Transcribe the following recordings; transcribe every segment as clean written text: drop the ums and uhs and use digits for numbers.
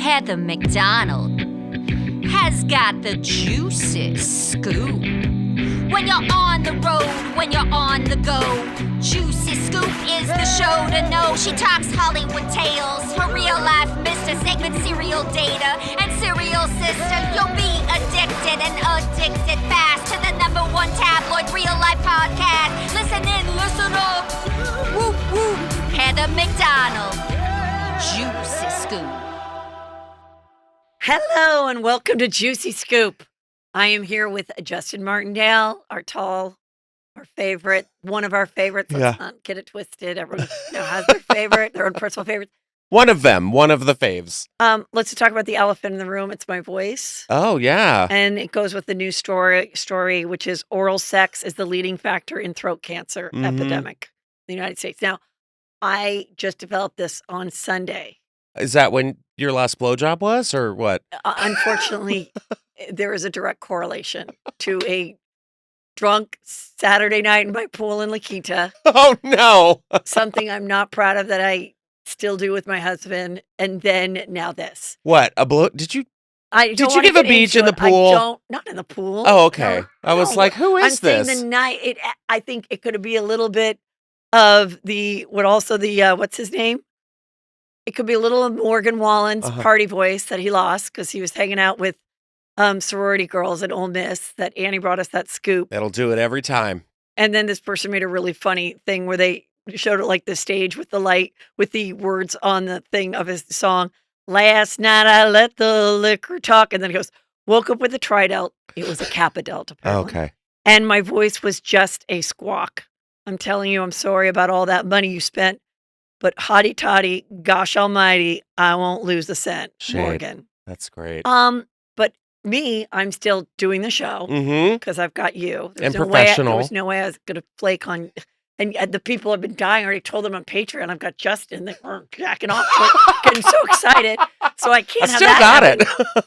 Heather McDonald has got the juiciest scoop. When you're on the road, when you're on the go, Juicy Scoop is the show to know. She talks Hollywood tales, her real life Mr. Segment serial data and serial sister. You'll be addicted and addicted fast to the #1 tabloid real life podcast. Listen in, listen up. Whoop whoop. Heather McDonald, Juicy Scoop. Hello and welcome to Juicy Scoop. I am here with Justin Martindale, our favorite, one of our favorites. Let's not get it twisted. Everyone has their favorite, their own personal favorites. One of them, one of the faves. Let's talk about the elephant in the room. It's my voice. Oh, yeah. And it goes with the new story, which is oral sex is the leading factor in throat cancer epidemic in the United States. Now, I just developed this on Sunday. Is that when your last blowjob was, or what? Unfortunately, there is a direct correlation to a drunk Saturday night in my pool in La Quinta. Oh, no. Something I'm not proud of that I still do with my husband. And then now this. What? A blow? Did you Did you give a beach in the pool? Not in the pool. Oh, okay. No, I was like, who is this? Saying the night, I think it could be a little bit of what's his name? It could be a little of Morgan Wallen's party voice that he lost because he was hanging out with sorority girls at Ole Miss that Annie brought us that scoop. It'll do it every time. And then this person made a really funny thing where they showed it like the stage with the light, with the words on the thing of his song. Last night I let the liquor talk. And then he goes, woke up with a tridelt. It was a Kappa Delta. Okay. And my voice was just a squawk. I'm telling you, I'm sorry about all that money you spent. But hotty toddy, gosh almighty, I won't lose a cent, Shade. Morgan. That's great. But me, I'm still doing the show because I've got you. And professional. There was no way I was going to flake on. And the people have been dying. I already told them on Patreon. I've got Justin. They were jacking off, getting so excited. So I can't have that.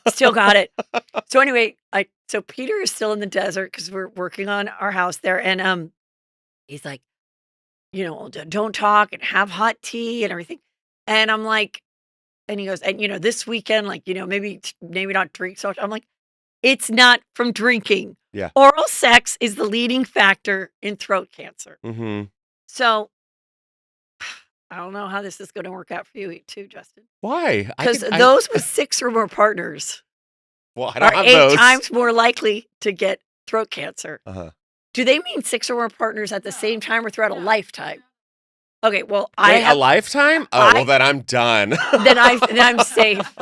Still got it. So anyway, so Peter is still in the desert because we're working on our house there, and he's like, don't talk and have hot tea and everything. And I'm like, and he goes, and this weekend, like, maybe not drink so much. I'm like, it's not from drinking. Yeah. Oral sex is the leading factor in throat cancer. So I don't know how this is going to work out for you too, Justin. Why? Because those with 6 or more partners well, I don't are have 8 times more likely to get throat cancer. Do they mean 6 or more partners at the same time or throughout a lifetime? Okay, well, a lifetime? Oh, well, then I'm done. then I'm safe.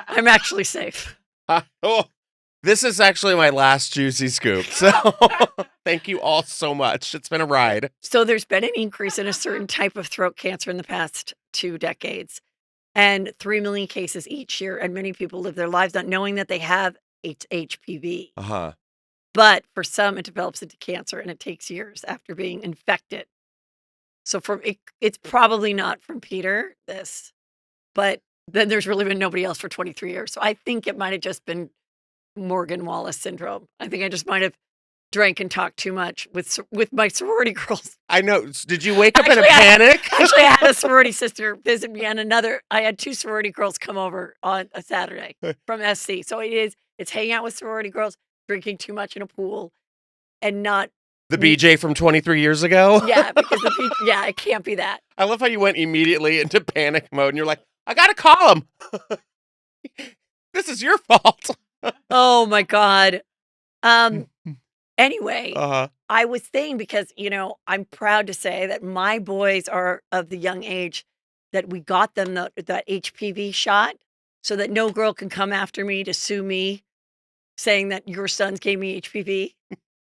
I'm actually safe. This is actually my last Juicy Scoop. So thank you all so much. It's been a ride. So there's been an increase in a certain type of throat cancer in the past 2 decades, and 3 million cases each year. And many people live their lives not knowing that they have HPV. But for some, it develops into cancer, and it takes years after being infected. So it's probably not from Peter, but then there's really been nobody else for 23 years. So I think it might have just been Morgan Wallace syndrome. I think I just might have drank and talked too much with my sorority girls. I know. Did you wake up in a panic? Actually, I had a sorority sister visit me, and I had 2 sorority girls come over on a Saturday from SC. So it's hanging out with sorority girls, drinking too much in a pool, and not the BJ from 23 years ago? Yeah, because it can't be that. I love how you went immediately into panic mode and you're like, I gotta call him. This is your fault. Oh my God. Anyway, I was saying because, I'm proud to say that my boys are of the young age that we got them that HPV shot so that no girl can come after me to sue me saying that your sons gave me HPV.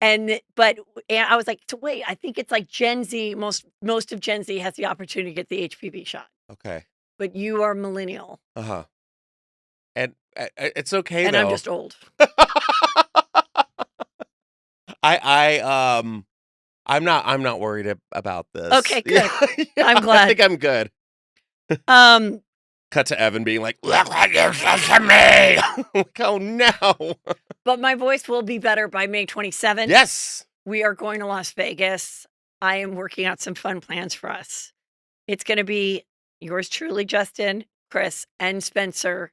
And I was like, so wait, I think it's like Gen Z, most of Gen Z has the opportunity to get the HPV shot. Okay. But you are millennial. And it's okay, and though. I'm just old. I'm not worried about this. Okay, good. I'm glad. I think I'm good. Cut to Evan being like, look what you said to me. Like, oh no. But my voice will be better by May 27th. Yes. We are going to Las Vegas. I am working out some fun plans for us. It's going to be yours truly, Justin, Chris, and Spencer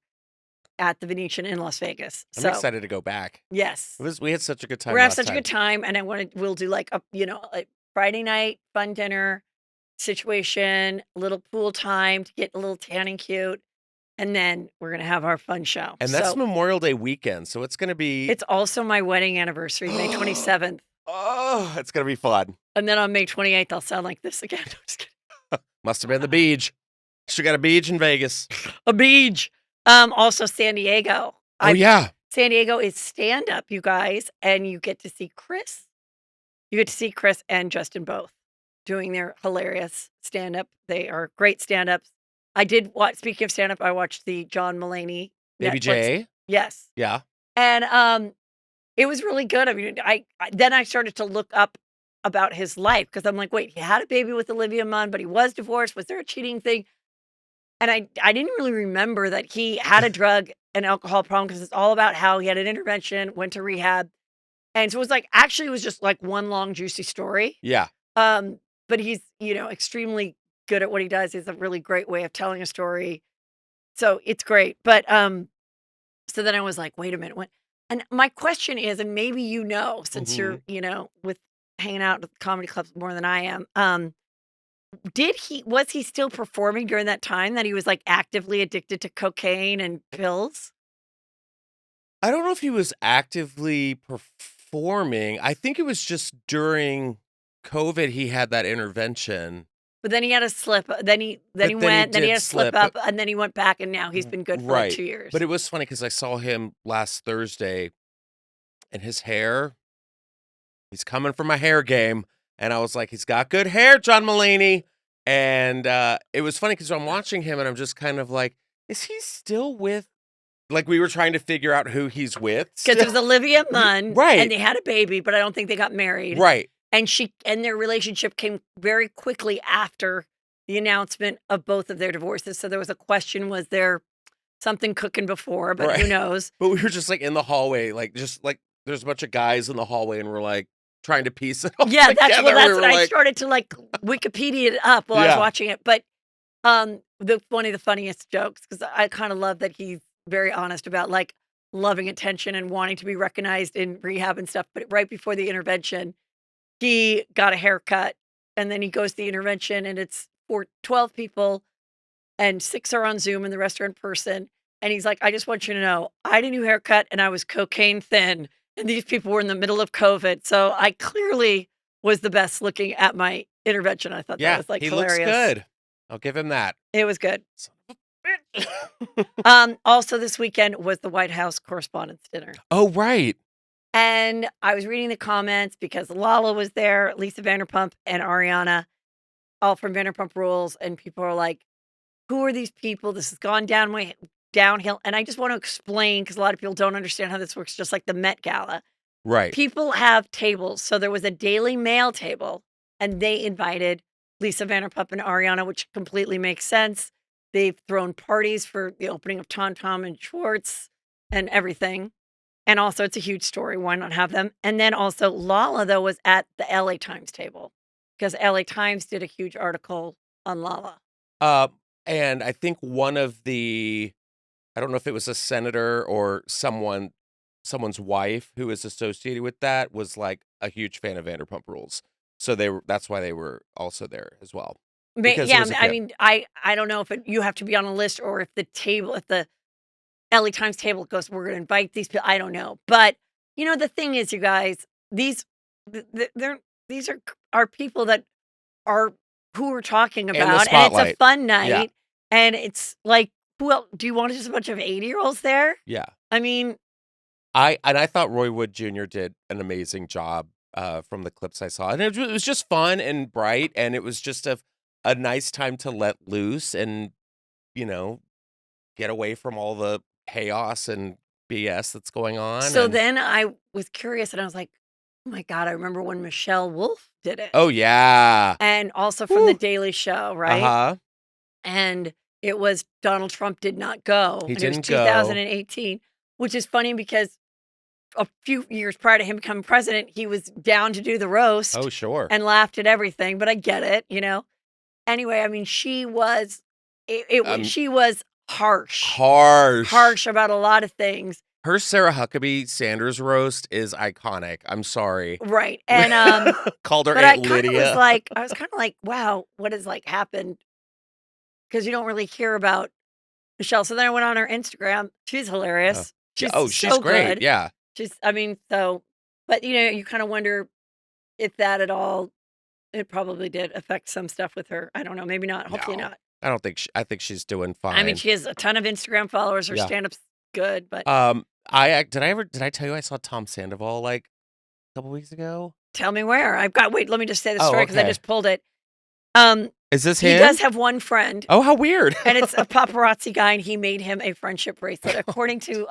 at the Venetian in Las Vegas. I'm So excited to go back. yes, We had such a good time we're gonna have last such a time. good time, and we'll do like a like Friday night fun dinner situation, a little pool time to get a little tanning cute, and then we're gonna have our fun show. And that's So Memorial Day weekend, so it's going to be... it's also my wedding anniversary, May 27th, Oh, it's going to be fun. and then on May 28th I'll sound like this again. I'm just kidding. Must have been the beach. She got a beach in Vegas. A beach. Also San Diego. Oh, yeah. San Diego is stand up, you guys, and you get to see Chris. You get to see Chris and Justin both doing their hilarious stand up. They are great stand ups. I did watch, speaking of stand up, I watched the John Mulaney Baby Netflix. J. Yes. Yeah. And it was really good. I mean, then I started to look up about his life because I'm like, wait, he had a baby with Olivia Munn, but he was divorced. Was there a cheating thing? And I didn't really remember that he had a drug and alcohol problem because it's all about how he had an intervention, went to rehab. And so it was like, actually, it was just like one long, juicy story. Yeah. But he's, extremely good at what he does. It's a really great way of telling a story. So it's great. But so then I was like, wait a minute. And my question is, and maybe since you're, with hanging out with comedy clubs more than I am, was he still performing during that time that he was like actively addicted to cocaine and pills? I don't know if he was actively performing. I think it was just during COVID he had that intervention. But then he had a slip. Then he had a slip up, and then he went back, and now he's been good for like 2 years. But it was funny because I saw him last Thursday, and his hair, he's coming from a hair game, and I was like, he's got good hair, John Mulaney. And it was funny because I'm watching him, and I'm just kind of like, is he still with? Like we were trying to figure out who he's with. Because it was Olivia Munn, right? And they had a baby, but I don't think they got married, right? And their relationship came very quickly after the announcement of both of their divorces. So there was a question: was there something cooking before? But who knows? But we were just like in the hallway, there's a bunch of guys in the hallway, and we're like trying to piece it all together. That's what I started to like Wikipedia it up while I was watching it. But one of the funniest jokes, because I kind of love that he's very honest about like loving attention and wanting to be recognized in rehab and stuff. But right before the intervention, he got a haircut, and then he goes to the intervention, and it's for 12 people, and 6 are on Zoom, and the rest are in person. And he's like, I just want you to know, I had a new haircut, and I was cocaine thin, and these people were in the middle of COVID. So I clearly was the best looking at my intervention. I thought that was like hilarious. He looks good. I'll give him that. It was good. Also this weekend was the White House Correspondents Dinner. Oh, right. And I was reading the comments because Lala was there, Lisa Vanderpump and Ariana, all from Vanderpump Rules. And people are like, who are these people? This has gone downhill. And I just want to explain, because a lot of people don't understand how this works, just like the Met Gala. Right. People have tables. So there was a Daily Mail table, and they invited Lisa Vanderpump and Ariana, which completely makes sense. They've thrown parties for the opening of Tom Tom and Schwartz and everything. And also, it's a huge story. Why not have them? And then also, Lala, though, was at the LA Times table because LA Times did a huge article on Lala. And I think one of I don't know if it was a senator or someone's wife who is associated with that, was like a huge fan of Vanderpump Rules. So that's why they were also there as well. Yeah, I mean, I don't know if you have to be on a list or if the LA Times table goes, we're going to invite these people. I don't know. But, the thing is, you guys, these are people that are who we're talking about. And it's a fun night. Yeah. And it's like, who else? Do you want just a bunch of 80-year-olds there? Yeah. I mean. I thought Roy Wood Jr. did an amazing job from the clips I saw. And it was just fun and bright. And it was just a nice time to let loose and, get away from all the chaos and BS that's going on. So then I was curious, and I was like, oh my God, I remember when Michelle Wolf did it. Oh, yeah. And also from The Daily Show, right? Uh-huh. And it was Donald Trump did not go. He didn't go. It was 2018, which is funny because a few years prior to him becoming president, he was down to do the roast. Oh, sure. And laughed at everything, but I get it, Anyway, I mean, she was harsh about a lot of things. Her Sarah Huckabee Sanders roast is iconic. I'm sorry. Right. And called her but Aunt Lydia. I was kind of like, wow, what has like happened? Because you don't really hear about Michelle. So then I went on her Instagram. She's hilarious. She's she's so great. good. Yeah. But you kind of wonder if that at all, it probably did affect some stuff with her. I don't know. Maybe not. Hopefully No. not. I don't think I think she's doing fine. I mean, she has a ton of Instagram followers. Her stand-up's good, but did I tell you I saw Tom Sandoval like a couple weeks ago? tell me where. Let me just say the story because I okay. just pulled it. Is this him? He does have one friend. Oh, how weird. And it's a paparazzi guy, and he made him a friendship bracelet. According to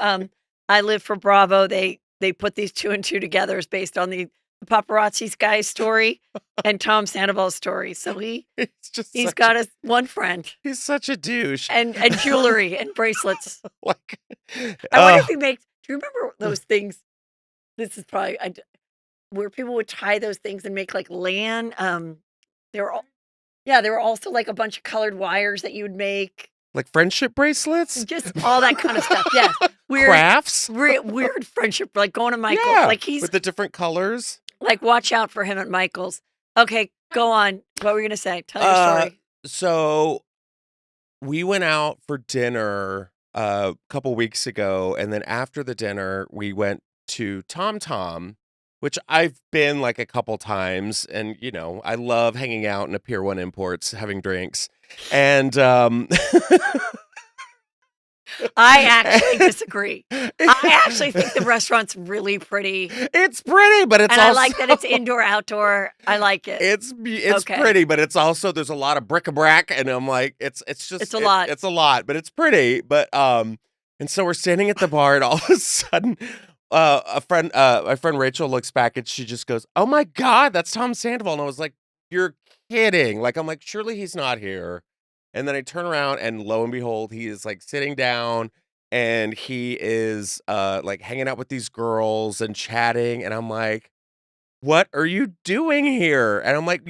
I Live for Bravo, they put these 2 and 2 together as based on the paparazzi guy's story and Tom Sandoval's story. So he's got his one friend. He's such a douche. And jewelry and bracelets. I wonder if he makes. Do you remember those things? This is probably where people would tie those things and make like land. They were also like a bunch of colored wires that you would make. Like friendship bracelets? Just all that kind of stuff. Yes. Weird crafts? Weird friendship. Like going to Michael's. Yeah, like with the different colors. Like watch out for him at Michael's. Okay, go on. What were you going to say? Tell your story. So we went out for dinner a couple weeks ago. And then after the dinner, we went to Tom Tom, which I've been like a couple times. And, I love hanging out in a Pier 1 Imports, having drinks. And I actually disagree. I actually think the restaurant's really pretty. It's pretty, but it's I like that it's indoor, outdoor. I like it. It's pretty, but it's also there's a lot of bric-a-brac, and I'm like, it's a lot. It's a lot, but it's pretty. But and so we're standing at the bar, and all of a sudden, my friend Rachel looks back, and she just goes, "Oh my God, that's Tom Sandoval!" And I was like, "You're kidding!" Like I'm like, surely he's not here. And then I turn around and lo and behold, he is like sitting down and he is like hanging out with these girls and chatting. And I'm like, what are you doing here? And I'm like,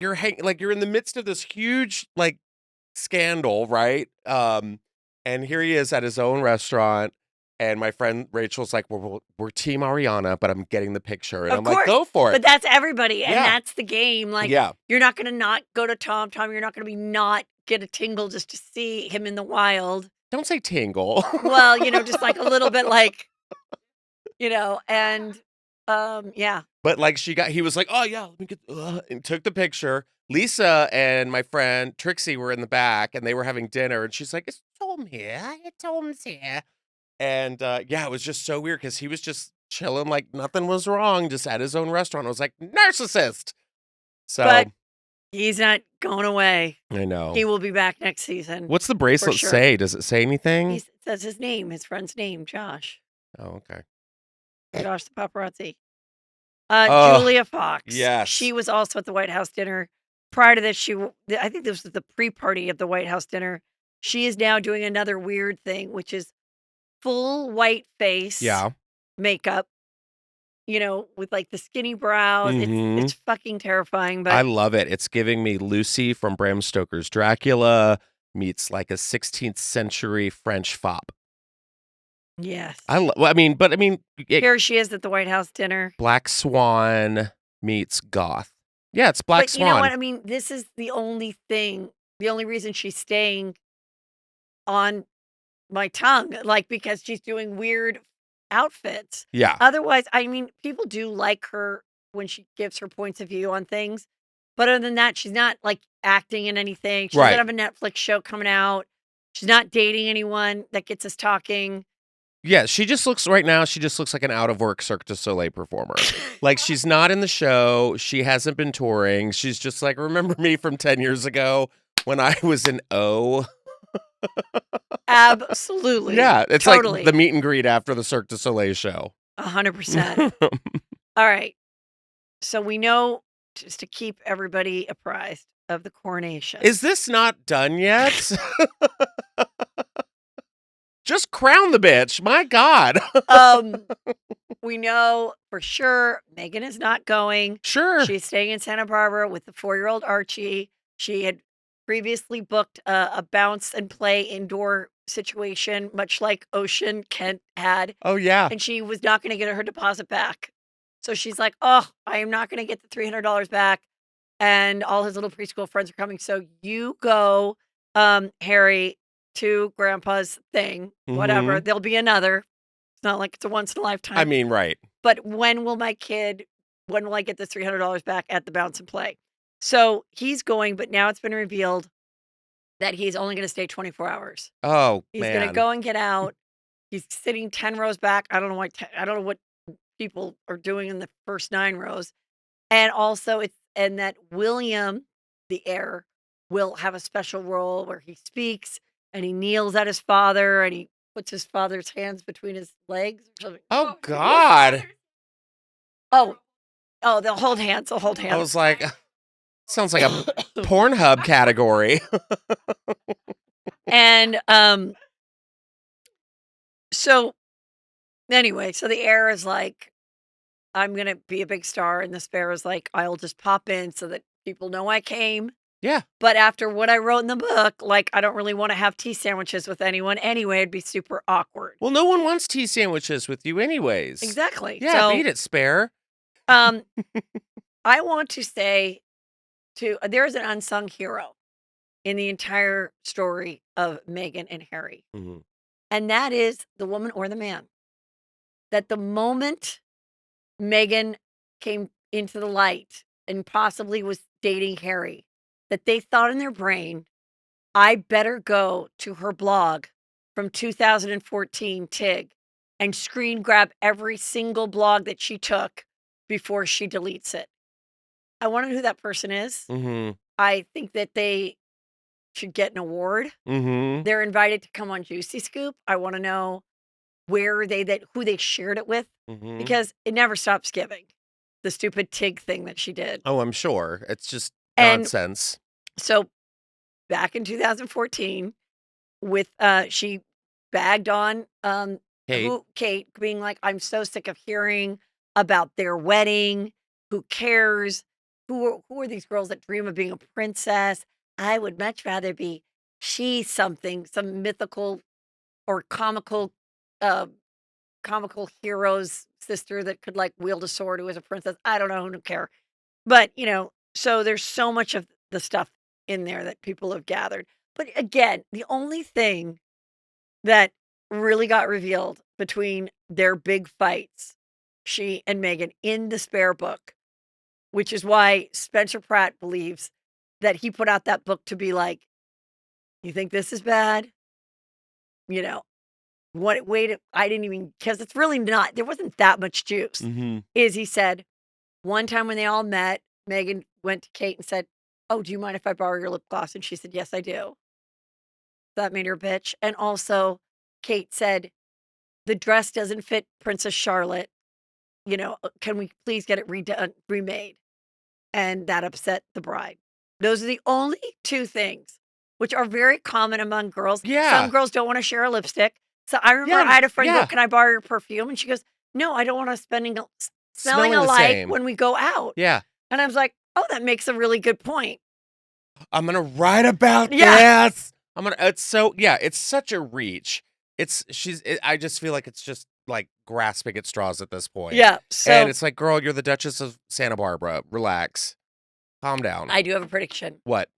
you're in the midst of this huge like scandal, right? And here he is at his own restaurant. And my friend Rachel's like, we're Team Ariana, but I'm getting the picture. And I'm like, go for it. But that's everybody. And that's the game. Like, yeah. You're not going to not go to Tom Tom. You're not going to not get a tingle just to see him in the wild. Don't say tingle. Well, just like a little bit like, and yeah. But like he was like, oh yeah, let me get, and took the picture. Lisa and my friend Trixie were in the back and they were having dinner. And she's like, is Tom here? Tom's here. And it was just so weird because he was just chilling like nothing was wrong, just at his own restaurant. I was like, narcissist. So, but he's not going away. I know. He will be back next season. What's the bracelet say? Does it say anything? It says his name, his friend's name, Josh. Oh, okay. Josh the paparazzi. Julia Fox. Yes. She was also at the White House dinner. Prior to this, I think this was the pre-party of the White House dinner. She is now doing another weird thing, which is full white face makeup, with like the skinny brows. Mm-hmm. It's fucking terrifying. But I love it. It's giving me Lucy from Bram Stoker's Dracula meets like a 16th century French fop. Yes. Here she is at the White House dinner. Black Swan meets goth. Yeah, it's Black Swan. You know what? This is the only reason she's staying on my tongue, like because she's doing weird outfits. Yeah. Otherwise, people do like her when she gives her points of view on things. But other than that, she's not like acting in anything. She doesn't have a Netflix show coming out. She's not dating anyone that gets us talking. Yeah, she just looks like an out of work Cirque du Soleil performer. Like she's not in the show. She hasn't been touring. She's just like, remember me from 10 years ago when I was in O? Absolutely. Yeah, it's totally. like the meet and greet after the Cirque du Soleil show. 100%. All right. So we know, just to keep everybody apprised of the coronation. Is this not done yet? Just crown the bitch. My God. We know for sure Meghan is not going. Sure. She's staying in Santa Barbara with the 4-year-old Archie. She had previously booked a bounce and play indoor situation, much like Ocean Kent had, Oh, yeah. and she was not going to get her deposit back. So she's like, oh, I am not going to get the $300 back. And all his little preschool friends are coming. So you go, Harry, to grandpa's thing, whatever. Mhm. There'll be another. It's not like it's a once in a lifetime. I mean, right. But when will I get this $300 back at the bounce and play? So he's going, but now it's been revealed that he's only going to stay 24 hours. Oh, He's going to man. go and get out. He's sitting 10 rows back. I don't know why. I don't know what people are doing in the first 9 rows. And also, that William, the heir, will have a special role where he speaks and he kneels at his father and he puts his father's hands between his legs or something. Oh, God. Oh, they'll hold hands. They'll hold hands. I was like, sounds like a Pornhub category. And so anyway, so the heir is like, I'm gonna be a big star, and the spare is like, I'll just pop in so that people know I came. Yeah. But after what I wrote in the book, like, I don't really want to have tea sandwiches with anyone anyway. It'd be super awkward. Well, no one wants tea sandwiches with you anyways. Exactly. Yeah, So, beat it, spare. I want to say there's an unsung hero in the entire story of Meghan and Harry. Mhm. And that is the woman or the man. That the moment Meghan came into the light and possibly was dating Harry, that they thought in their brain, I better go to her blog from 2014, Tig, and screen grab every single blog that she took before she deletes it. I want to know who that person is. Mhm. I think that they should get an award. Mhm. They're invited to come on Juicy Scoop. I want to know who they shared it with, Mhm. because it never stops giving. The stupid Tig thing that she did. Oh, I'm sure. It's just And nonsense. so back in 2014 with she bagged on Kate. Kate, being like, I'm so sick of hearing about their wedding. Who cares? Who are these girls that dream of being a princess? I would much rather be some mythical or uh comical hero's sister that could like wield a sword who was a princess. I don't know, who don't care. But, so there's so much of the stuff in there that people have gathered. But again, the only thing that really got revealed between their big fights, she and Meghan, in the spare book, which is why Spencer Pratt believes that he put out that book to be like, you think this is bad? You know, I didn't even, because it's really not, there wasn't that much juice. Mhm. He said, one time when they all met, Meghan went to Kate and said, oh, do you mind if I borrow your lip gloss? And she said, yes, I do. That made her a bitch. And also, Kate said, the dress doesn't fit Princess Charlotte. Can we please get it remade? And that upset the bride. Those are the only 2 things, which are very common among girls. Yeah. Some girls don't want to share a lipstick. So I remember I had a friend go, can I borrow your perfume? And she goes, no, I don't want us smelling the alike same. when we go out. Yeah. And I was like, oh, that makes a really good point. I'm going to write about Yeah. this. It's such a reach. I just feel like it's just like grasping at straws at this point. Yeah. So And it's like, girl, you're the Duchess of Santa Barbara. Relax. Calm down. I do have a prediction. What?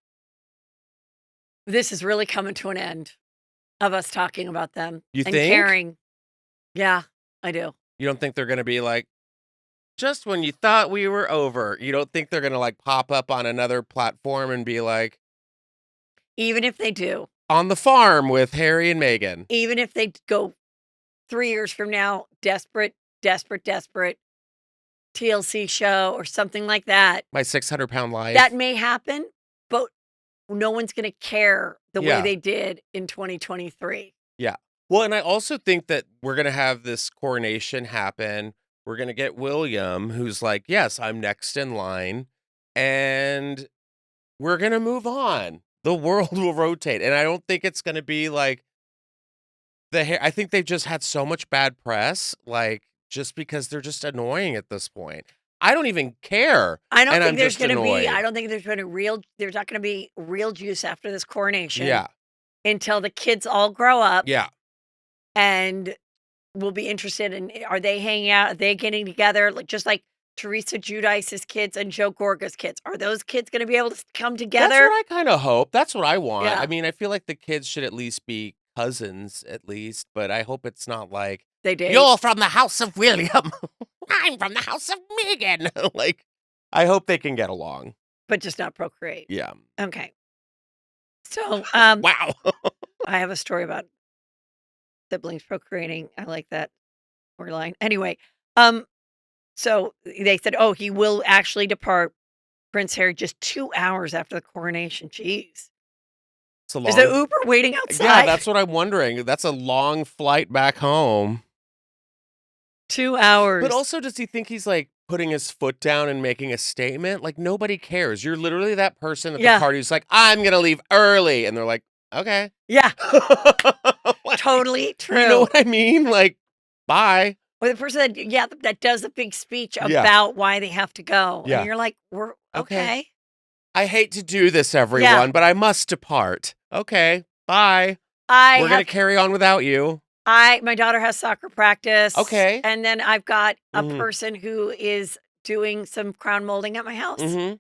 This is really coming to an end of us talking about them. You and think? caring. Yeah, I do. You don't think they're going to be like, just when you thought we were over, you don't think they're going to like pop up on another platform and be like, Even if they do. On the Farm with Harry and Meghan. Even if they go 3 years from now, desperate TLC show or something like that. My 600-pound life. That may happen, but no one's going to care the way Yeah. they did in 2023. Yeah. Well, and I also think that we're going to have this coronation happen. We're going to get William, who's like, yes, I'm next in line. And we're going to move on. The world will rotate. And I don't think it's going to be like I think they've just had so much bad press, like, just because they're just annoying at this point. I don't even care. I don't and think I'm there's just going to be. annoyed. I don't think there's not going to be real juice after this coronation. Yeah. Until the kids all grow up. Yeah. And will be interested in, are they hanging out? Are they getting together? Just like Teresa Giudice's kids and Joe Gorga's kids. Are those kids going to be able to come together? That's what I kind of hope. That's what I want. Yeah. I mean, I feel like the kids should at least be cousins, at least. But I hope it's not like, they date. You're from the house of William. I'm from the house of Meghan. Like, I hope they can get along. But just not procreate. Yeah. Okay. So, Wow. I have a story about siblings procreating. I like that storyline. Anyway, so they said, oh, he will actually depart, Prince Harry, just 2 hours after the coronation. Jeez. It's a long... Is the Uber waiting outside? Yeah, that's what I'm wondering. That's a long flight back home. 2 hours. But also, does he think he's like putting his foot down and making a statement? Like, nobody cares. You're literally that person at the party who's like, I'm going to leave early. And they're like, okay. Yeah. Like, totally true. You know what I mean? Like, bye. Or the person that does a big speech about why they have to go. Yeah. And you're like, we're okay. I hate to do this, everyone, but I must depart. Okay, bye. We're going to carry on without you. My daughter has soccer practice. Okay. And then I've got a person who is doing some crown molding at my house. Mm-hmm.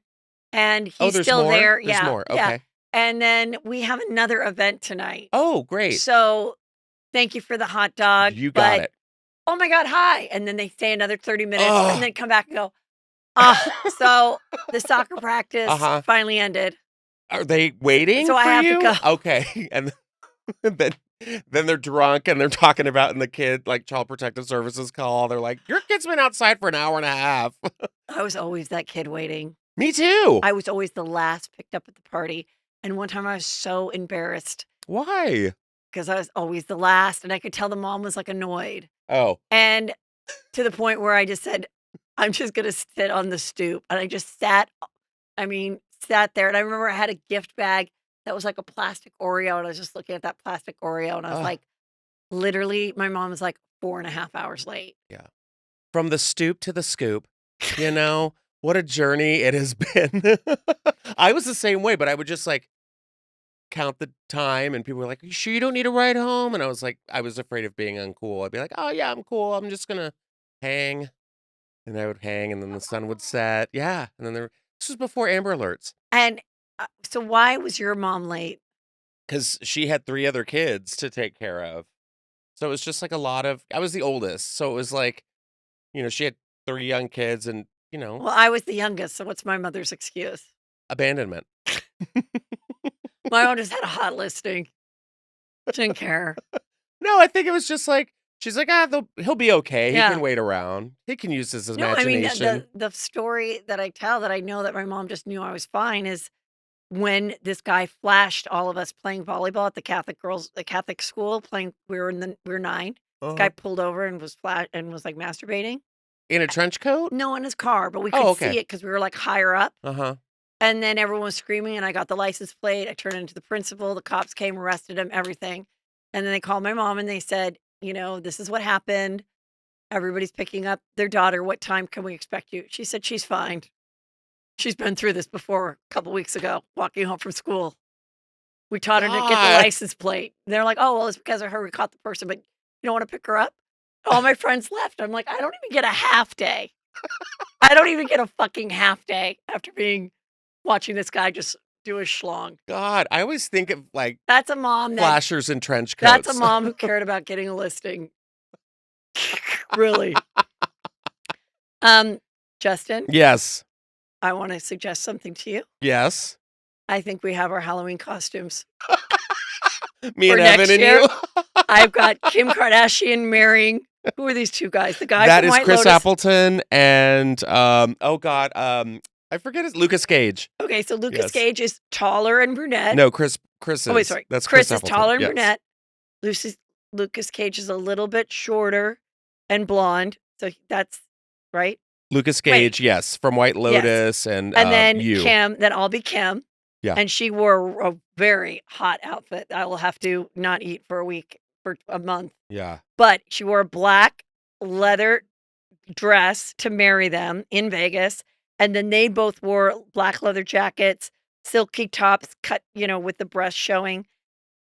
And he's still more? there. There's more. Okay. Yeah. And then we have another event tonight. Oh, great. So thank you for the hot dog. You got it. Oh my God, hi. And then they stay another 30 minutes and then come back and go, so the soccer practice finally ended. Are they waiting so for I have you? to go. Okay. And then they're drunk and they're talking about, and the kid, like Child Protective Services call. They're like, your kid's been outside for an hour and a half. I was always that kid waiting. Me too. I was always the last picked up at the party. And one time I was so embarrassed. Why? Because I was always the last, and I could tell the mom was like annoyed. Oh. And to the point where I just said, I'm just going to sit on the stoop. And I just sat there. And I remember I had a gift bag that was like a plastic Oreo. And I was just looking at that plastic Oreo. And I was like, literally, my mom was like 4.5 hours late. Yeah. From the stoop to the scoop, you know, what a journey it has been. I was the same way, but I would just like count the time, and people were like, "Are you sure you don't need a ride home?" And I was like, I was afraid of being uncool. I'd be like, "Oh yeah, I'm cool. I'm just gonna hang," and I would hang, and then the sun would set. Yeah, and then this was before Amber Alerts. And so, why was your mom late? Because she had 3 other kids to take care of, so it was just like a lot of. I was the oldest, so it was like, you know, she had 3 young kids, and you know. Well, I was the youngest, so what's my mother's excuse? Abandonment. My mom just had a hot listing. Didn't care. No, I think it was just like, she's like, he'll be okay. He can wait around. He can use his imagination. I mean, the story that I tell that I know that my mom just knew I was fine is when this guy flashed all of us playing volleyball at the Catholic school playing. We were 9. This guy pulled over and was like masturbating in a trench coat. No, in his car, but we could see it because we were like higher up. And then everyone was screaming, and I got the license plate. I turned it into the principal. The cops came, arrested him, everything. And then they called my mom, and they said, you know, this is what happened. Everybody's picking up their daughter. What time can we expect you? She said she's fine. She's been through this before a couple weeks ago, walking home from school. We taught her to get the license plate. They're like, oh, well, it's because of her. We caught the person, but you don't want to pick her up? All my friends left. I'm like, I don't even get a half day. I don't even get a fucking half day after watching this guy just do a schlong. God, I always think of like that's a mom flashers in trench coats. That's a mom who cared about getting a listing. Really. Justin? Yes. I want to suggest something to you. Yes. I think we have our Halloween costumes. Me and Evan and you. I've got Kim Kardashian marrying. Who are these 2 guys? The guy that from is White Chris Lotus. Appleton and I forget his Lucas Gage. Okay, so Lucas Gage is taller and brunette. No, Chris is. Oh, wait, sorry. That's Chris is Appleton. taller and brunette. Lucas Gage is a little bit shorter and blonde. So that's right. Lucas Gage, yes, from White Lotus and then you. Kim. Then I'll be Kim. Yeah. And she wore a very hot outfit. I will have to not eat for a month. Yeah. But she wore a black leather dress to marry them in Vegas. And then they both wore black leather jackets, silky tops cut, with the breast showing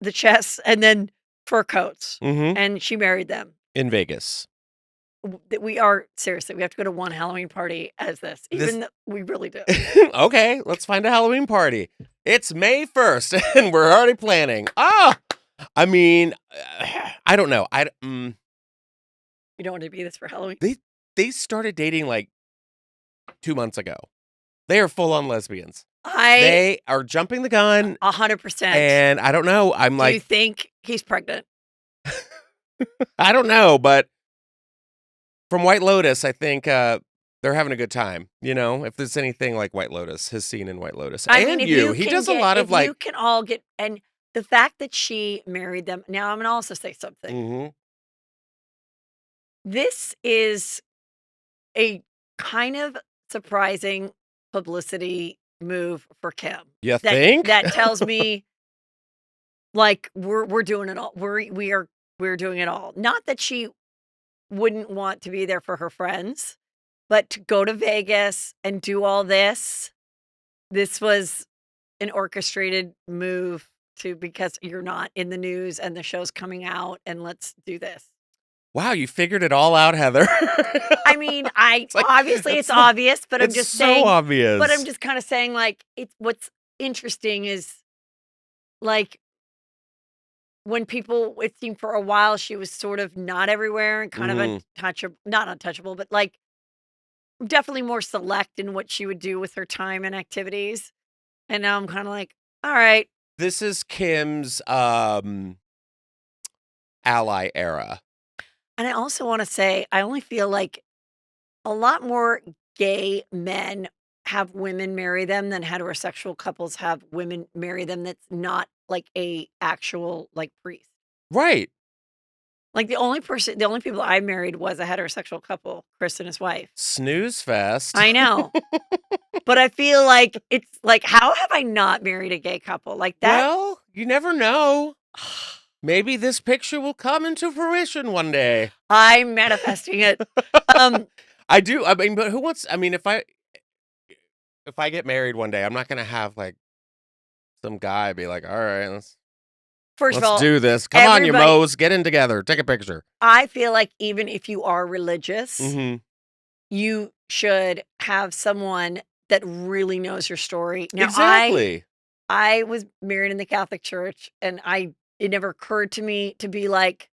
the chest, and then fur coats. Mm-hmm. And she married them. In Vegas. We are, seriously, we have to go to one Halloween party as this, even though we really do. Okay, let's find a Halloween party. It's May 1st, and we're already planning. I mean, I don't know. You don't want to be this for Halloween? They started dating like 2 months ago. They are full-on lesbians. They are jumping the gun. 100%. And I don't know. Do you think he's pregnant? I don't know, but from White Lotus, I think they're having a good time. If there's anything like White Lotus, his scene in White Lotus. I mean, he does a lot of like. You can all get, and the fact that she married them. Now, I'm going to also say something. Mm-hmm. This is a kind of surprising publicity move for Kim. You think? That tells me, like, we're doing it all. We're doing it all. Not that she wouldn't want to be there for her friends, but to go to Vegas and do all this. This was an orchestrated move because you're not in the news and the show's coming out, and let's do this. Wow, you figured it all out, Heather. I mean, obviously it's obvious, but I'm just saying. It's so obvious. But I'm just kind of saying, like, what's interesting is, like, when it seemed for a while she was sort of not everywhere and kind of untouchable, not untouchable, but like definitely more select in what she would do with her time and activities. And now I'm kind of like, all right. This is Kim's ally era. And I also want to say, I only feel like a lot more gay men have women marry them than heterosexual couples have women marry them. That's not like a actual like priest. Right. Like the only people I married was a heterosexual couple, Chris and his wife. Snooze fest. I know. But I feel like it's like, how have I not married a gay couple like that? Well, you never know. Maybe this picture will come into fruition one day. I'm manifesting it. I do. I mean, but who wants? I mean, if I get married one day, I'm not gonna have like some guy be like, "All right, let's do this. Come on, you moes, get in together, take a picture." I feel like even if you are religious, mm-hmm. you should have someone that really knows your story. Now, exactly. I was married in the Catholic Church, and it never occurred to me to be like,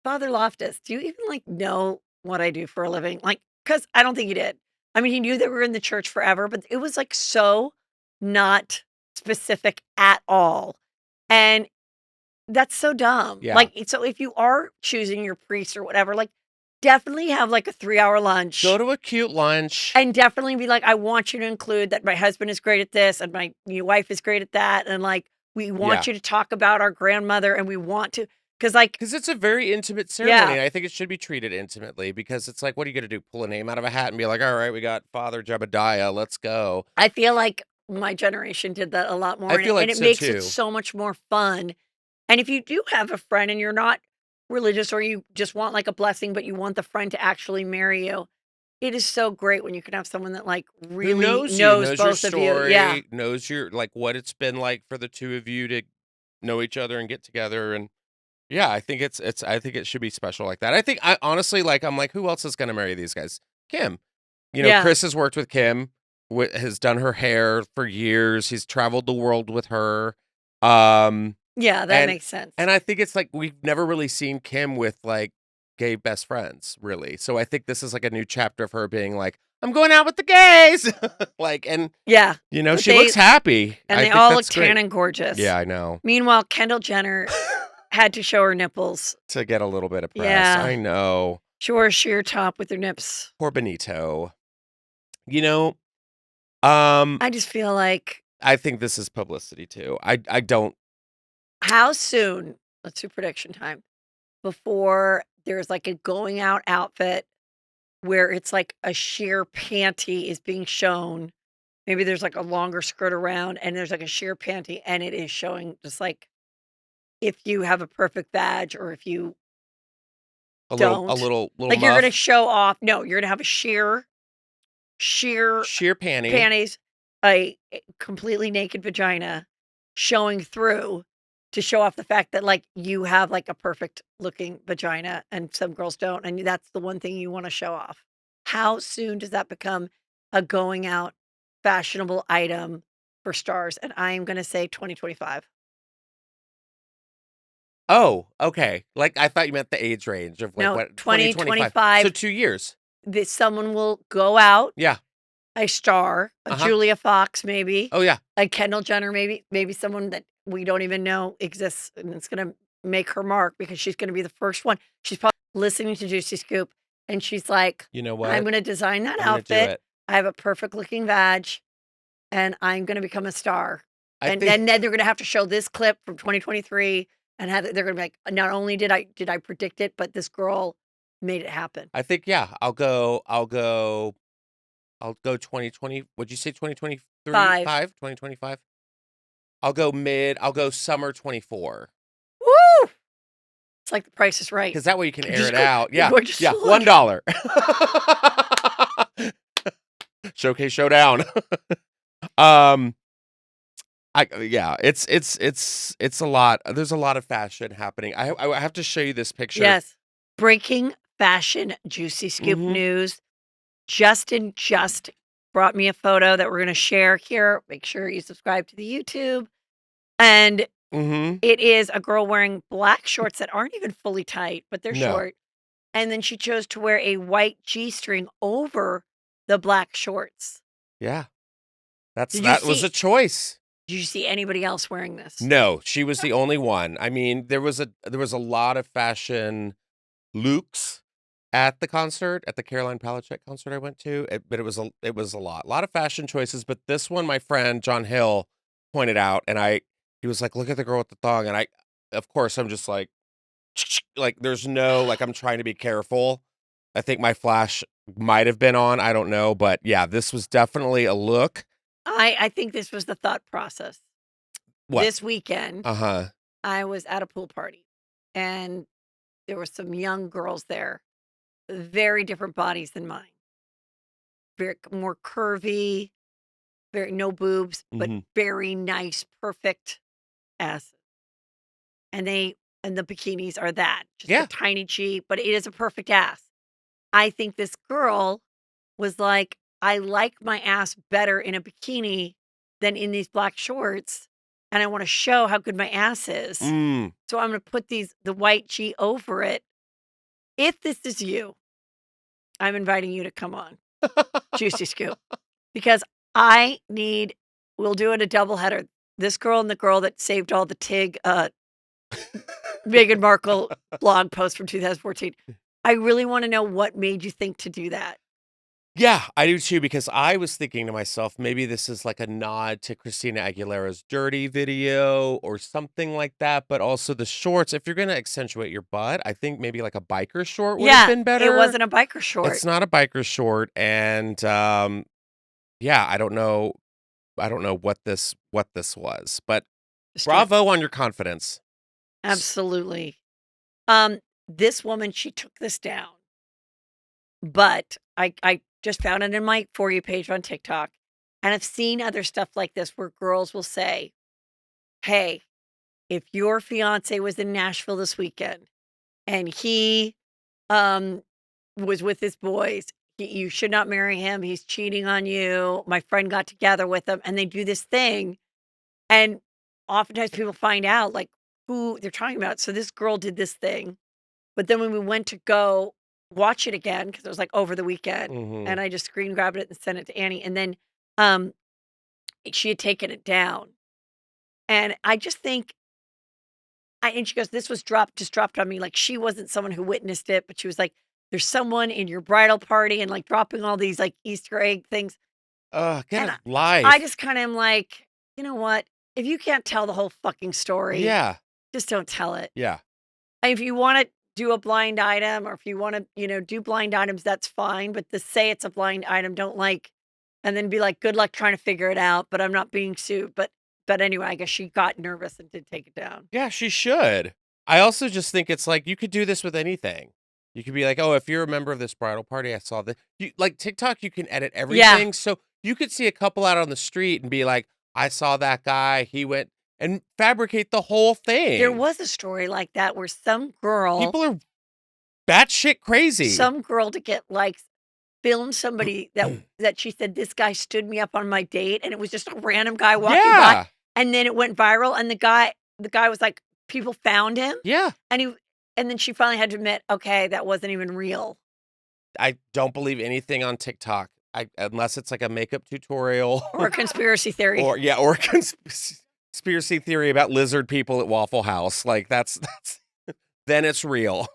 Father Loftus, do you even like know what I do for a living? Like, because I don't think he did. I mean, he knew that we were in the church forever, but it was like so not specific at all. And that's so dumb. Yeah. Like, so if you are choosing your priest or whatever, like, definitely have like a 3-hour lunch. Go to a cute lunch. And definitely be like, I want you to include that my husband is great at this and my new wife is great at that. And like, we want you to talk about our grandmother, and we want to, because it's a very intimate ceremony. I think it should be treated intimately, because it's like, what are you going to do? Pull a name out of a hat and be like, all right, we got Father Jebediah, let's go. I feel like my generation did that a lot more. I feel like and it so makes too. it so much more fun. And if you do have a friend and you're not religious, or you just want like a blessing, but you want the friend to actually marry you, it is so great when you can have someone that like really knows both your of you. story, Yeah. knows your like what it's been like for the two of you to know each other and get together. And yeah, I think I think it should be special like that. I honestly, like, I'm like, who else is going to marry these guys? Kim. Chris has worked with Kim, has done her hair for years. He's traveled the world with her. Yeah, that makes sense. And I think it's like, we've never really seen Kim with like gay best friends, really. So I think this is like a new chapter of her being like, I'm going out with the gays. Like, and yeah, she looks happy. And they all look tan and gorgeous. Yeah, I know. Meanwhile, Kendall Jenner had to show her nipples to get a little bit of press. Yeah. I know. She wore a sheer top with her nips. Poor Benito. I just feel like, I think this is publicity too. I don't. How soon, let's do prediction time, before there's like a going out outfit where it's like a sheer panty is being shown. Maybe there's like a longer skirt around and there's like a sheer panty, and it is showing just like if you have a perfect vag or if you A Don't. little Like you're muff. gonna show off. No, you're gonna have a sheer panties, a completely naked vagina showing through to show off the fact that like you have like a perfect looking vagina and some girls don't, and that's the one thing you want to show off. How soon does that become a going out fashionable item for stars? And I am gonna say 2025. Oh, okay. Like I thought you meant the age range of like No, what 2025. So 2 years. That someone will go out, Yeah. a star, a Uh-huh. Julia Fox maybe, Oh yeah. a Kendall Jenner maybe someone that we don't even know exists, and it's gonna make her mark because she's gonna be the first one. She's probably listening to Juicy Scoop, and she's like, You know "I'm what? gonna design that I'm gonna do outfit. it. I have a perfect looking vag, and I'm gonna become a star." I And think then they're gonna have to show this clip from 2023 and they're gonna be like, "Not only did I predict it, but this girl made it happen." yeah, I'll go 2020. Would you say 2023? 5. 2025? I'll go summer 24. Woo! It's like The Price is Right. Cuz that way you can air Just it go out. Yeah. go just Yeah, look. $1. Showcase showdown. Um it's a lot. There's a lot of fashion happening. I have to show you this picture. Yes. Breaking fashion Juicy Scoop Mhm. news. Justin just brought me a photo that we're gonna share here. Make sure you subscribe to the YouTube. And Mhm. it is a girl wearing black shorts that aren't even fully tight, but they're No. short. And then she chose to wear a white G-string over the black shorts. Yeah. Did you That was see a choice. did you see anybody else wearing this? No, she was the only one. I mean, there was a lot of fashion looks at the concert, at the Caroline Palachuk concert I went to, but it was a lot of fashion choices. But this one, my friend John Hill pointed out, and he was like, "Look at the girl with the thong," and of course, I'm just like, like, there's no like, I'm trying to be careful. I think my flash might have been on, I don't know, but yeah, this was definitely a look. I think this was the thought process. What? This weekend, Uh huh. I was at a pool party, and there were some young girls there, very different bodies than mine. Very more curvy, very no boobs, but Hmm. very nice, perfect asses. And the bikinis are that, just a Yeah. tiny cheek, but it is a perfect ass. I think this girl was like, I like my ass better in a bikini than in these black shorts. And I want to show how good my ass is. Mm. So I'm going to put the white G over it. If this is you, I'm inviting you to come on Juicy Scoop because we'll do it a double header. This girl and the girl that saved all the Tig, Meghan Markle blog post from 2014. I really want to know what made you think to do that. Yeah, I do too, because I was thinking to myself, maybe this is like a nod to Christina Aguilera's Dirty video or something like that. But also the shorts, if you're going to accentuate your butt, I think maybe like a biker short would have been better. It wasn't a biker short. It's not a biker short. And yeah, I don't know. I don't know what this was, but bravo on your confidence. Absolutely. This woman, she took this down. But I just found it in my For You page on TikTok, and I've seen other stuff like this where girls will say, "Hey, if your fiance was in Nashville this weekend and he was with his boys, you should not marry him. He's cheating on you. My friend got together with him," and they do this thing, and oftentimes people find out like who they're talking about. So this girl did this thing, but then when we went to go watch it again, because it was like over the weekend, Mhm. and I just screen grabbed it and sent it to Annie, and then um she had taken it down. And I just think and she goes, "This was dropped on me." Like she wasn't someone who witnessed it, but she was like, "There's someone in your bridal party," and like dropping all these like Easter egg things. Get And a life. I just kind of am like, you know what? If you can't tell the whole fucking story, Yeah. just don't tell it. Yeah. And if you want to do a blind item, or if you want to, do blind items, that's fine. But to say it's a blind item, don't like, and then be like, good luck trying to figure it out. But I'm not being sued. But anyway, I guess she got nervous and did take it down. Yeah, she should. I also just think it's like you could do this with anything. You could be like, oh, if you're a member of this bridal party, I saw this. Like TikTok, you can edit everything. So you could see a couple out on the street and be like, I saw that guy. He went and fabricate the whole thing. There was a story like that where some girl. People are batshit crazy. Some girl to get likes filmed somebody that she said, this guy stood me up on my date, and it was just a random guy walking by. And then it went viral, and the guy was like, people found him. Yeah. And then she finally had to admit, okay, that wasn't even real. I don't believe anything on TikTok, unless it's like a makeup tutorial or a conspiracy theory, or a conspiracy theory about lizard people at Waffle House. Like that's then it's real.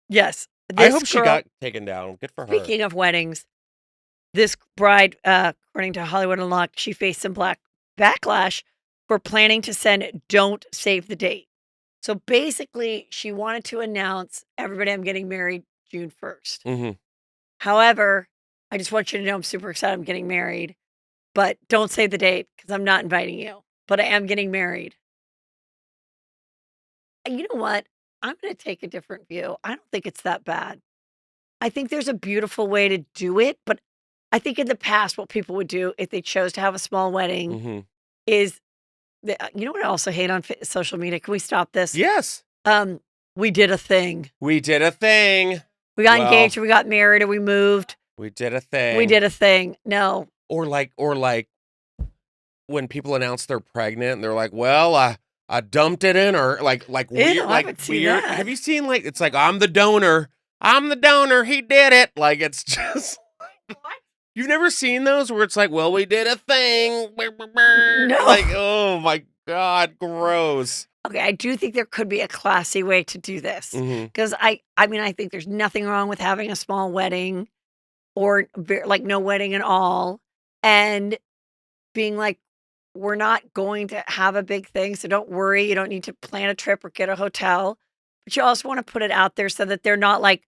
Yes. I hope she got taken down. Good for her. Speaking of weddings, this bride, according to Hollywood Unlocked, she faced some backlash for planning to send "Don't Save the Date." So basically, she wanted to announce, everybody, I'm getting married June 1st. Mm-hmm. However, I just want you to know I'm super excited I'm getting married, but don't save the date because I'm not inviting you. But I am getting married. And you know what? I'm going to take a different view. I don't think it's that bad. I think there's a beautiful way to do it, but I think in the past, what people would do if they chose to have a small wedding is, you know what I also hate on social media? Can we stop this? Yes. We did a thing. We did a thing. We got engaged, or we got married, or we moved. We did a thing. We did a thing. No. Or like when people announce they're pregnant and they're like, well, I dumped it in her. Like weird. Like weird. Have you seen it's like, I'm the donor. I'm the donor. He did it. Like it's just. You've never seen those where it's like, well, we did a thing. No. Like, oh my God, gross. Okay, I do think there could be a classy way to do this. Because I think there's nothing wrong with having a small wedding or like no wedding at all. And being like, we're not going to have a big thing. So don't worry. You don't need to plan a trip or get a hotel. But you also want to put it out there so that they're not like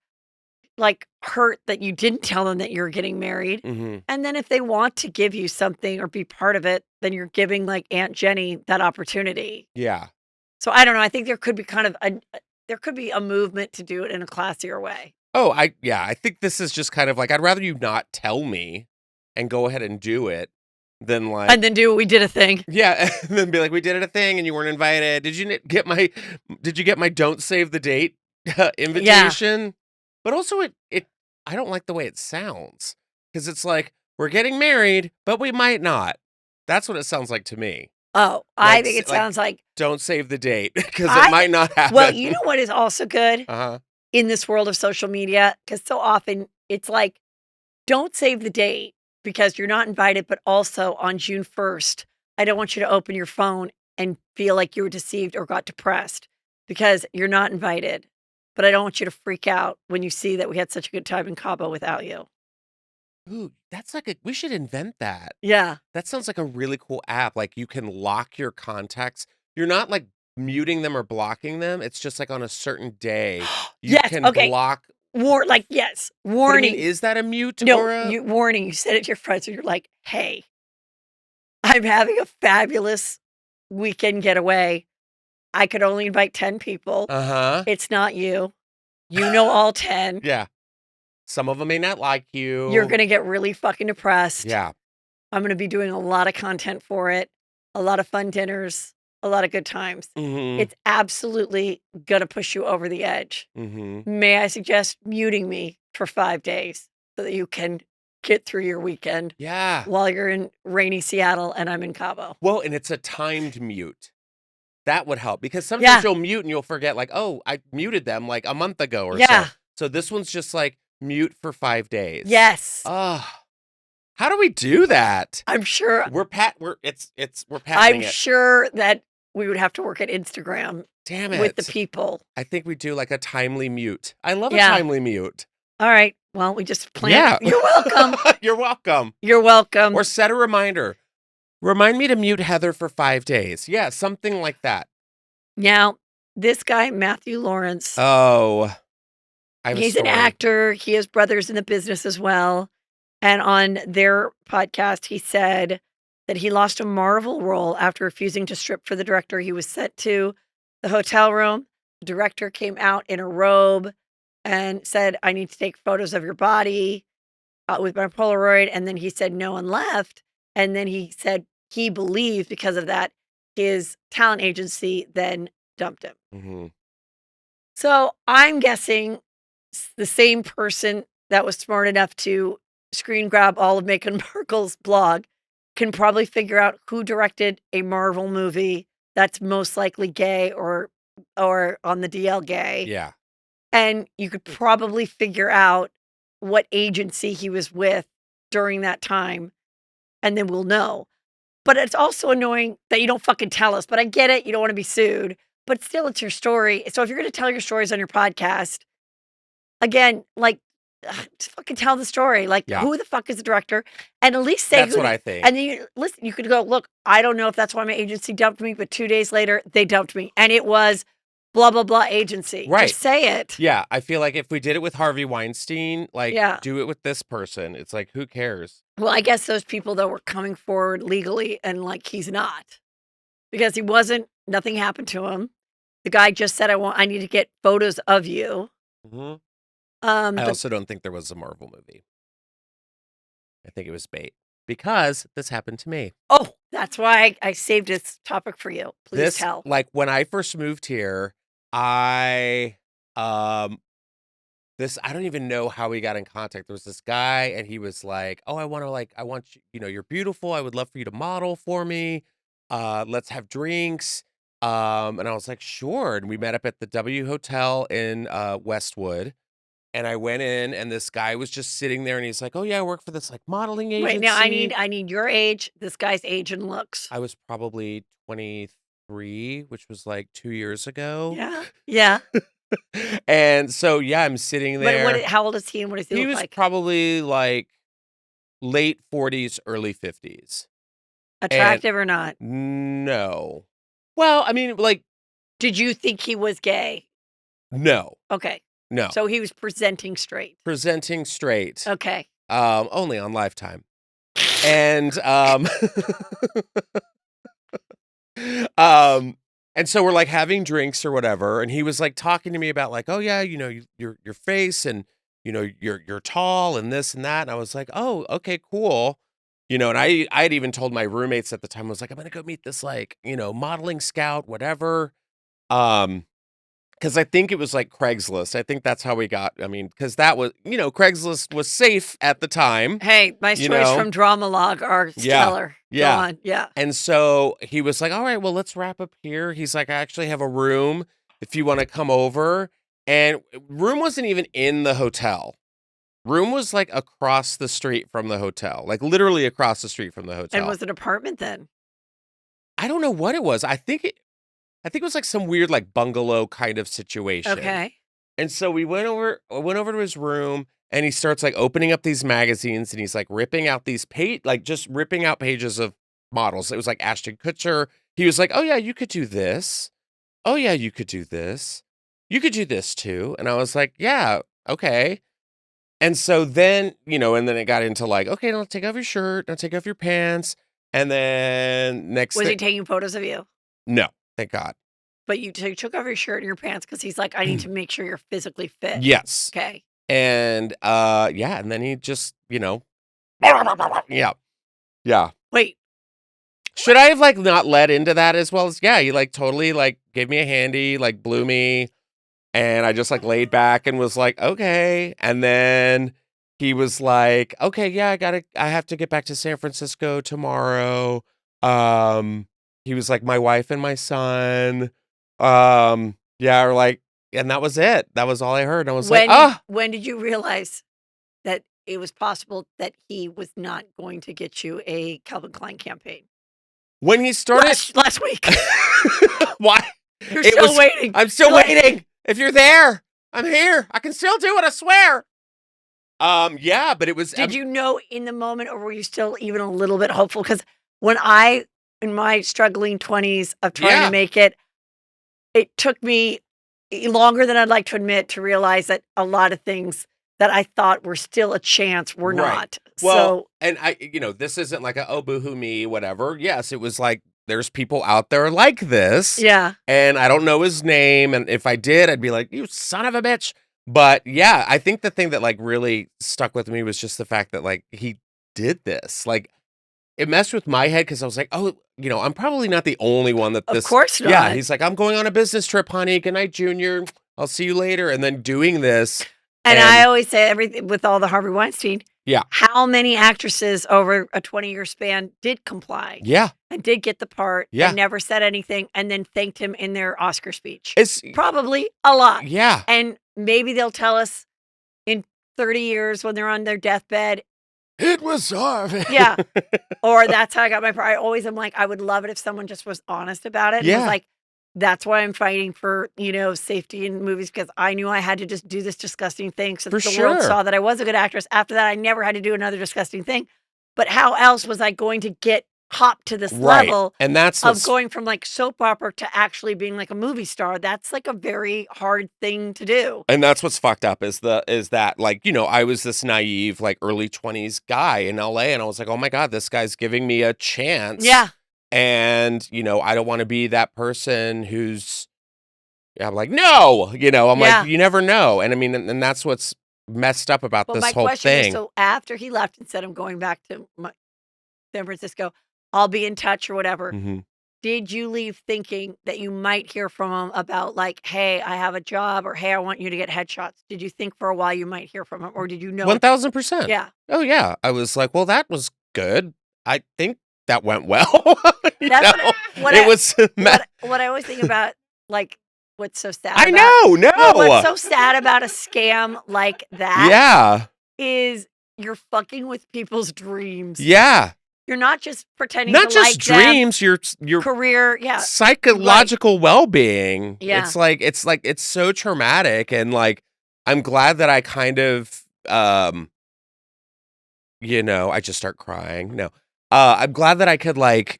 hurt that you didn't tell them that you're getting married. And then if they want to give you something or be part of it, then you're giving like Aunt Jenny that opportunity. Yeah. So I don't know. I think there could be there could be a movement to do it in a classier way. Oh, I think this is just kind of like, I'd rather you not tell me and go ahead and do it than like. And then we did a thing. Yeah. And then be like, we did a thing and you weren't invited. Did you get my don't save the date invitation? Yeah. But also I don't like the way it sounds because it's like, we're getting married, but we might not. That's what it sounds like to me. Oh, I think it sounds like don't save the date because it might not happen. Well, you know what is also good in this world of social media? Because so often it's like, don't save the date because you're not invited, but also on June 1st, I don't want you to open your phone and feel like you were deceived or got depressed because you're not invited. But I don't want you to freak out when you see that we had such a good time in Cabo without you. Ooh, that's we should invent that. Yeah. That sounds like a really cool app. Like you can lock your contacts. You're not like muting them or blocking them. It's just like on a certain day. You can block. Yes. Warning. Is that a mute? No, warning. You said it to your friends and you're like, hey, I'm having a fabulous weekend getaway. I could only invite 10 people. It's not you. You know all 10. Yeah. Some of them may not like you. You're going to get really fucking depressed. Yeah. I'm going to be doing a lot of content for it, a lot of fun dinners, a lot of good times. It's absolutely going to push you over the edge. May I suggest muting me for 5 days so that you can get through your weekend. Yeah. While you're in rainy Seattle and I'm in Cabo. Well, and it's a timed mute. That would help because sometimes you'll mute and you'll forget like, oh, I muted them like a month ago or so. So this one's just like mute for 5 days. Yes. Oh, how do we do that? I'm sure we're patenting I'm sure that we would have to work at Instagram. Damn it. With the people. I think we do like a timely mute. I love a timely mute. All right. Well, we just planned. Yeah. You're welcome. You're welcome. You're welcome. Or set a reminder. Remind me to mute Heather for 5 days. Yeah, something like that. Now, this guy, Matthew Lawrence. Oh. He's an actor. He has brothers in the business as well. And on their podcast, he said that he lost a Marvel role after refusing to strip for the director. He was sent to the hotel room. The director came out in a robe and said, I need to take photos of your body with my Polaroid. And then he said no and left. And then he said he believed because of that, his talent agency then dumped him. Mm-hmm. So I'm guessing the same person that was smart enough to screen grab all of Meghan Markle's blog can probably figure out who directed a Marvel movie that's most likely gay or on the DL gay. Yeah. And you could probably figure out what agency he was with during that time, and then we'll know. But it's also annoying that you don't fucking tell us. But I get it. You don't want to be sued. But still, it's your story. So if you're going to tell your stories on your podcast, again, like, just fucking tell the story. Like, who the fuck is the director? And at least say that's what I think. And then you could go, look, I don't know if that's why my agency dumped me, but 2 days later, they dumped me. And it was blah, blah, blah agency. Right. Just say it. Yeah. I feel like if we did it with Harvey Weinstein, like, do it with this person. It's like, who cares? Well, I guess those people, though, were coming forward legally, and like, he's not. Because he wasn't, nothing happened to him. The guy just said, I need to get photos of you. Mm-hmm. I also don't think there was a Marvel movie. I think it was bait. Because this happened to me. Oh, that's why I saved this topic for you. Please tell. Like, when I first moved here, I don't even know how we got in contact. There was this guy, and he was like, oh, I want you, you're beautiful. I would love for you to model for me. Let's have drinks. And I was like, sure. And we met up at the W Hotel in Westwood. And I went in, and this guy was just sitting there, and he's like, oh, yeah, I work for this like modeling agency. Wait, now I need your age, this guy's age and looks. I was probably 23, which was like 2 years ago. Yeah. Yeah. And so, yeah, I'm sitting there. But how old is he, and what does he look like? He was probably like late 40s, early 50s. Attractive or not? No. Well, I mean, like. Did you think he was gay? No. Okay. No. So he was presenting straight. Presenting straight. Okay. Only on Lifetime. And and so we're like having drinks or whatever, and he was like talking to me about like, oh yeah, your face, and you're tall and this and that, and I was like, oh, okay, cool. And I had even told my roommates at the time, I was like, I'm gonna go meet this like, modeling scout, whatever. Because I think it was like Craigslist. I think that's how we got. I mean, because that was, Craigslist was safe at the time. Hey, my stories from Dramalog are stellar. Yeah. Go on. Yeah. And so he was like, all right, well, let's wrap up here. He's like, I actually have a room if you want to come over. And room wasn't even in the hotel. Room was like across the street from the hotel, like literally across the street from the hotel. And was it an apartment then? I don't know what it was. I think it was like some weird like bungalow kind of situation. Okay. And so I went over to his room, and he starts like opening up these magazines, and he's like ripping out these just ripping out pages of models. It was like Ashton Kutcher. He was like, oh yeah, you could do this. Oh yeah, you could do this. You could do this too. And I was like, yeah, okay. And so then, and then it got into like, okay, now take off your shirt, now take off your pants. And then Was he taking photos of you? No. Thank God. But you took off your shirt and your pants because he's like, I need to make sure you're physically fit. Yes. Okay. And and then he just, yeah. Wait. Should I have like not led into that as well as he like totally like gave me a handy, like blew me, and I just like laid back and was like, okay. And then he was like, okay, yeah, I have to get back to San Francisco tomorrow. He was like, my wife and my son. Or like, and that was it. That was all I heard. And I was when did you realize that it was possible that he was not going to get you a Calvin Klein campaign? When he started last week. Why? You're still waiting. I'm still waiting. If you're there, I'm here. I can still do it, I swear. But it was. Did you know in the moment, or were you still even a little bit hopeful? Because when in my struggling 20s of trying to make it took me longer than I'd like to admit to realize that a lot of things that I thought were still a chance were not. Well, and I, this isn't like a, oh, boo-hoo me, whatever. Yes, it was like, there's people out there like this. Yeah. And I don't know his name. And if I did, I'd be like, you son of a bitch. But yeah, I think the thing that like really stuck with me was just the fact that like he did this. Like it messed with my head because I was like, oh, I'm probably not the only one that Of this. course not. Yeah, he's like, I'm going on a business trip, honey. Good night, Junior. I'll see you later. And then doing this. And I always say everything with all the Harvey Weinstein. Yeah. How many actresses over a 20-year span did comply? Yeah. And did get the part Yeah. and never said anything and then thanked him in their Oscar speech? It's probably a lot. Yeah. And maybe they'll tell us in 30 years when they're on their deathbed. It was Harvey. Yeah. Or that's how I got my part. I always am like, I would love it if someone just was honest about it. Yeah. And was like, that's why I'm fighting for, safety in movies, because I knew I had to just do this disgusting thing so that the world saw that I was a good actress. After that, I never had to do another disgusting thing. But how else was I going to get hopped to this level and that's of going from like soap opera to actually being like a movie star? That's like a very hard thing to do. And that's what's fucked up is that like, I was this naive, like early 20s guy in LA and I was like, oh my God, this guy's giving me a chance. Yeah. And, I don't want to be that person who's, I'm like, no, I'm like, you never know. And I mean, and that's what's messed up about this whole thing. Is, so after he left and said, I'm going back to San Francisco, I'll be in touch or whatever. Mm-hmm. Did you leave thinking that you might hear from him about like, hey, I have a job, or hey, I want you to get headshots? Did you think for a while you might hear from him, or did you know? 1000%. Yeah. Oh yeah. I was like, well, that was good. I think that went well. What I always think about, like, what's so sad. What's so sad about a scam like that? Yeah. Is you're fucking with people's dreams. Yeah. You're not just pretending not to just like dreams, them, your career, psychological well-being. Yeah. It's so traumatic, and like I'm glad that I kind of I just start crying. No. I'm glad that I could like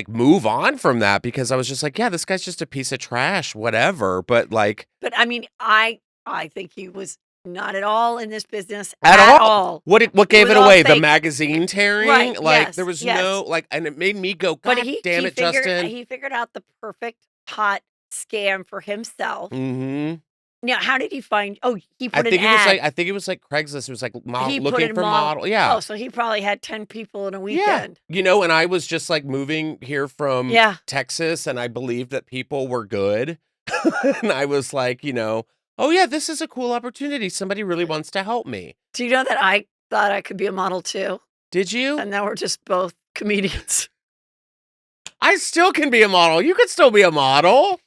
move on from that, because I was just like, yeah, this guy's just a piece of trash, whatever. But I mean, I think he was not at all in this business at all. What gave it away? The magazine tearing? Right, like there was no and it made me go, God damn it, Justin. He figured out the perfect hot scam for himself. Mm-hmm. Now, how did he find? Oh, he put I think an ad. I think it was like Craigslist. It was like He looking for model. Yeah. Oh, so he probably had 10 people in a weekend. Yeah. And I was just like moving here from Texas, and I believed that people were good. And I was like, oh yeah, this is a cool opportunity. Somebody really wants to help me. Do you know that I thought I could be a model too? Did you? And now we're just both comedians. I still can be a model. You could still be a model.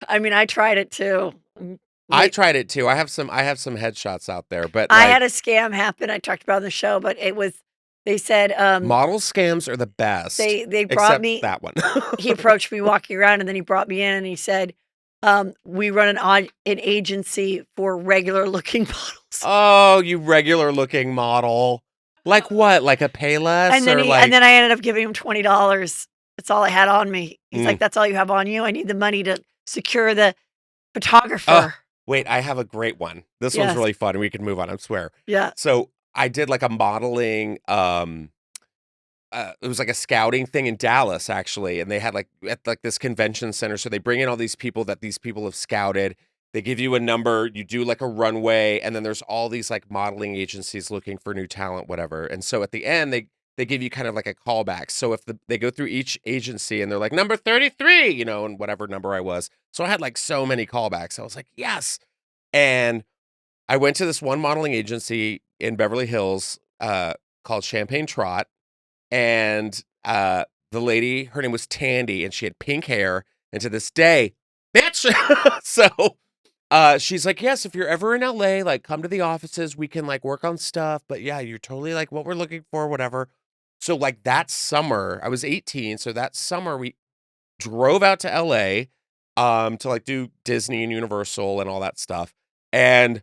I mean, I tried it too. I tried it too. I have some headshots out there, but I had a scam happen. I talked about on the show, but they said model scams are the best. They brought me that one. He approached me walking around, and then he brought me in, and he said, we run an agency for regular looking models. Oh, you regular looking model. Like what? Like a Payless? And then I ended up giving him $20. That's all I had on me. He's like, that's all you have on you? I need the money to secure the photographer. Wait, I have a great one. This one's really fun, and we can move on, I swear. Yeah. So I did like a modeling, it was like a scouting thing in Dallas, actually. And they had like at like this convention center. So they bring in all these people that these people have scouted. They give you a number, you do like a runway, and then there's all these like modeling agencies looking for new talent, whatever. And so at the end, they give you kind of like a callback. So if they go through each agency and they're like, number 33, and whatever number I was. So I had like so many callbacks. I was like, yes. And I went to this one modeling agency in Beverly Hills called Champagne Trot. And the lady, her name was Tandy, and she had pink hair. And to this day, bitch. So she's like, yes, if you're ever in LA, like come to the offices. We can like work on stuff. But yeah, you're totally like what we're looking for, whatever. So like that summer, I was 18. So that summer we drove out to LA to like do Disney and Universal and all that stuff. And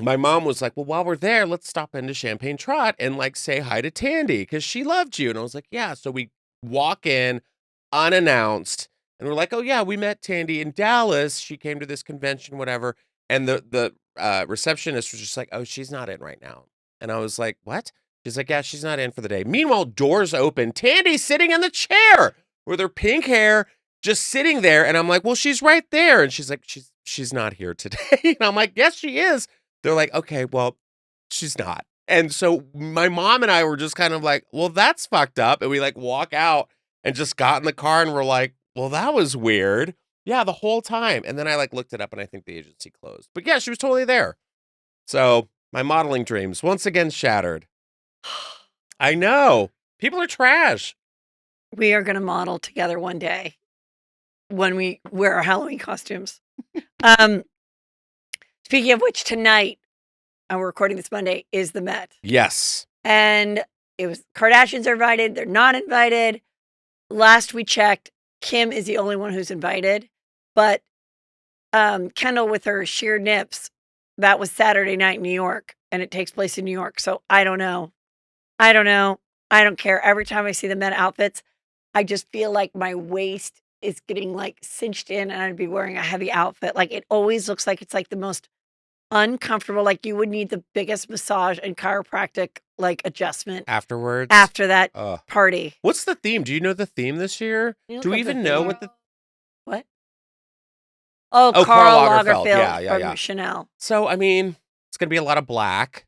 my mom was like, well, while we're there, let's stop into Champagne Trot and like say hi to Tandy because she loved you. And I was like, yeah. So we walk in unannounced and we're like, oh yeah, we met Tandy in Dallas. She came to this convention, whatever. And the receptionist was just like, oh, she's not in right now. And I was like, what? She's like, yeah, she's not in for the day. Meanwhile, doors open. Tandy's sitting in the chair with her pink hair, just sitting there. And I'm like, well, she's right there. And she's like, she's she's not here today. And I'm like, yes, she is. They're like, okay, well, she's not. And so my mom and I were just kind of like, well, that's fucked up. And we like walk out and just got in the car and we're like, well, that was weird. Yeah, the whole time. And then I like looked it up and I think the agency closed. But yeah, she was totally there. So my modeling dreams once again shattered. I know. People are trash. We are going to model together one day when we wear our Halloween costumes. Speaking of which, tonight, and we're recording this Monday, is the Met. Yes. And it was Kardashians are invited. They're not invited. Last we checked, Kim is the only one who's invited. But Kendall with her sheer nips, that was Saturday night in New York. And it takes place in New York. So I don't know. I don't care. Every time I see the Met outfits, I just feel like my waist is getting like cinched in and I'd be wearing a heavy outfit. Like it always looks like it's like the most uncomfortable. Like you would need the biggest massage and chiropractic like adjustment Afterwards. after that party. What's the theme? Do you know the theme this year? Do we even know what the... What? Oh, Karl Lagerfeld from Chanel. So, I mean, it's going to be a lot of black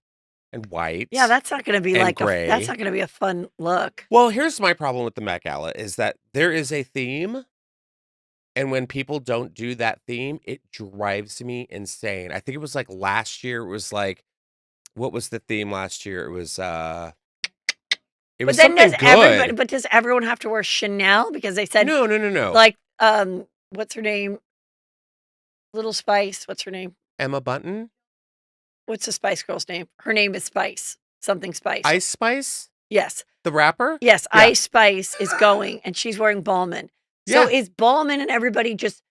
and white. Yeah, that's not going to be and like gray. that's not going to be a fun look. Well, here's my problem with the Met Gala is that there is a theme, and when people don't do that theme, it drives me insane. I think it was like last year. It was like, what was the theme last year? It was something good. But does everyone have to wear Chanel because they said no. Like what's her name? Little Spice. What's her name? Emma Bunton. What's the Spice Girl's name? Her name is Spice. Something Spice. Ice Spice? Yes. The rapper? Yes. Yeah. Ice Spice is going and she's wearing Ballman. So is Ballman and everybody just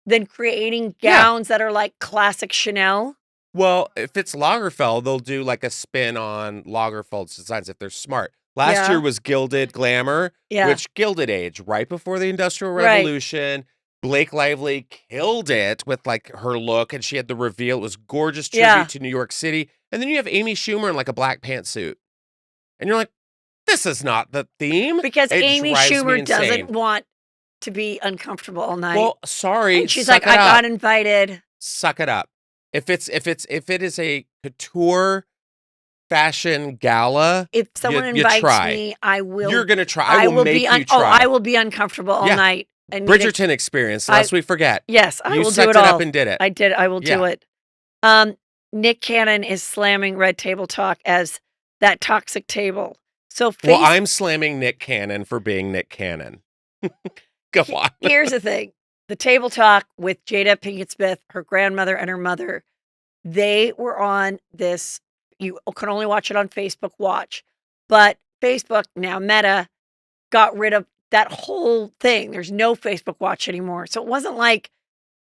then creating gowns that are like classic Chanel? Well, if it's Lagerfeld, they'll do like a spin on Lagerfeld's designs if they're smart. Last year was Gilded Glamour, which Gilded Age, right before the Industrial Revolution. Right. Blake Lively killed it with like her look, and she had the reveal. It was gorgeous tribute to New York City. And then you have Amy Schumer in like a black pantsuit. And you're like, this is not the theme. Because Amy Schumer doesn't want to be uncomfortable all night. Well, sorry. And she's like, I got invited. Suck it up. If it is a couture fashion gala, if someone invites me, I will. You're gonna try. I will make you try. Oh, I will be uncomfortable all night. And Bridgerton experience, lest we forget. Yes, I will do it all. You sucked it up and did it. I did. I will do it. Nick Cannon is slamming Red Table Talk as that toxic table. So well, I'm slamming Nick Cannon for being Nick Cannon. Go on. Here's the thing. The Table Talk with Jada Pinkett Smith, her grandmother and her mother, they were on this. You can only watch it on Facebook Watch. But Facebook, now Meta, got rid of that whole thing. There's no Facebook Watch anymore. So it wasn't like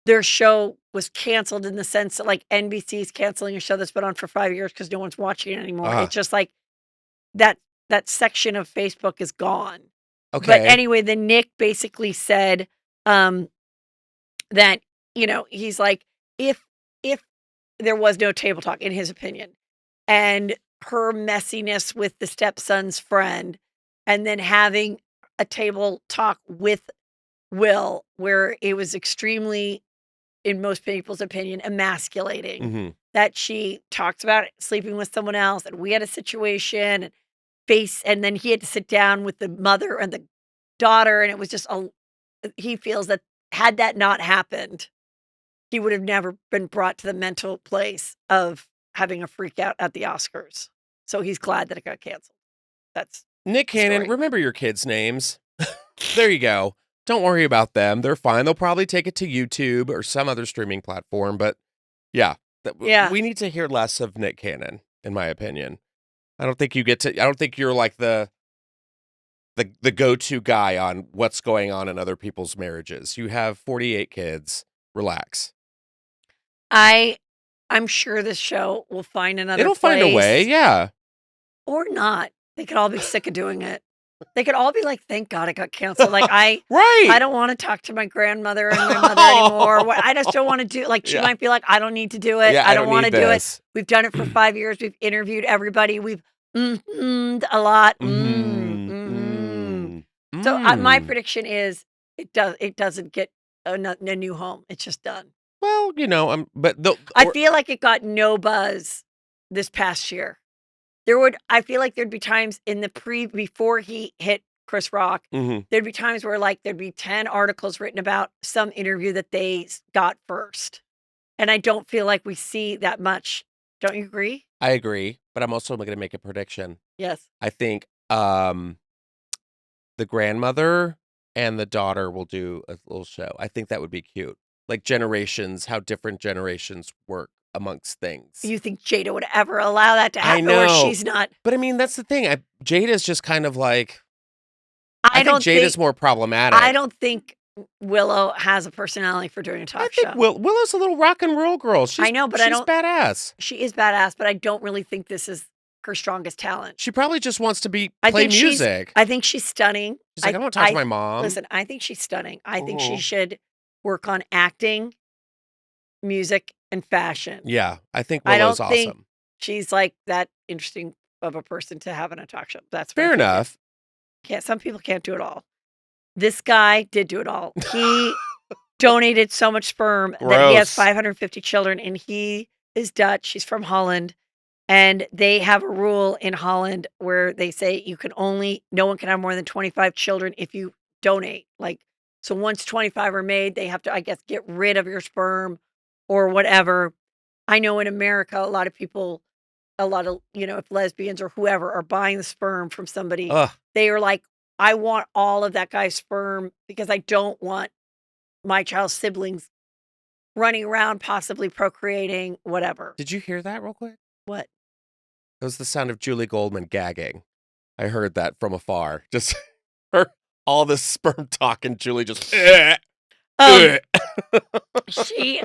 their show was canceled in the sense that like NBC's canceling a show that's been on for 5 years because no one's watching it anymore. It's just like that section of Facebook is gone. Okay. But anyway, then Nick basically said that, you know, he's like, if there was no Table Talk, in his opinion, and her messiness with the stepson's friend, and then having a table talk with Will, where it was extremely, in most people's opinion, emasculating, that she talks about sleeping with someone else, and we had a situation, and then he had to sit down with the mother and the daughter, and it was just he feels that had that not happened, he would have never been brought to the mental place of having a freak out at the Oscars. So he's glad that it got canceled. That's Nick Cannon. Remember your kids' names. There you go. Don't worry about them. They're fine. They'll probably take it to YouTube or some other streaming platform. But we need to hear less of Nick Cannon, in my opinion. I don't think you're like the go-to guy on what's going on in other people's marriages. You have 48 kids. Relax. I'm sure this show will find another It'll find a way, yeah. Or not. They could all be sick of doing it. They could all be like, thank God it got canceled. Like I don't want to talk to my grandmother and my mother anymore. I just don't want to do like she might be like, I don't need to do it. I don't want to do it. We've done it for 5 years. We've interviewed everybody. We've a lot. So my prediction is it doesn't get a new home. It's just done. Well, but I feel like it got no buzz this past year. I feel like there'd be times in the before he hit Chris Rock, there'd be times where there'd be 10 articles written about some interview that they got first. And I don't feel like we see that much. Don't you agree? I agree, but I'm also going to make a prediction. Yes. I think the grandmother and the daughter will do a little show. I think that would be cute. Like generations, how different generations work amongst things. You think Jada would ever allow that to happen? I know. Or she's not? But I mean, that's the thing. Jada's just kind of like, I think Jada's more problematic. I don't think Willow has a personality for doing a talk show. Willow's a little rock and roll girl. I know, but she's badass. She is badass, but I don't really think this is her strongest talent. She probably just wants to play music. I think she's stunning. She's like, I want to talk to my mom. Listen, I think she's stunning. I think she should work on acting, music, and fashion. Yeah, I think Willow's awesome. Think she's like that interesting of a person to have in a talk show. That's fair enough. Some people can't do it all. This guy did do it all. He donated so much sperm that he has 550 children, and he is Dutch. He's from Holland. And they have a rule in Holland where they say no one can have more than 25 children if you donate. So once 25 are made, they have to, I guess, get rid of your sperm or whatever. I know in America, a lot of people, if lesbians or whoever are buying the sperm from somebody, they are like, I want all of that guy's sperm because I don't want my child's siblings running around, possibly procreating, whatever. Did you hear that real quick? What? It was the sound of Julie Goldman gagging. I heard that from afar. Just all this sperm talk and Julie just. She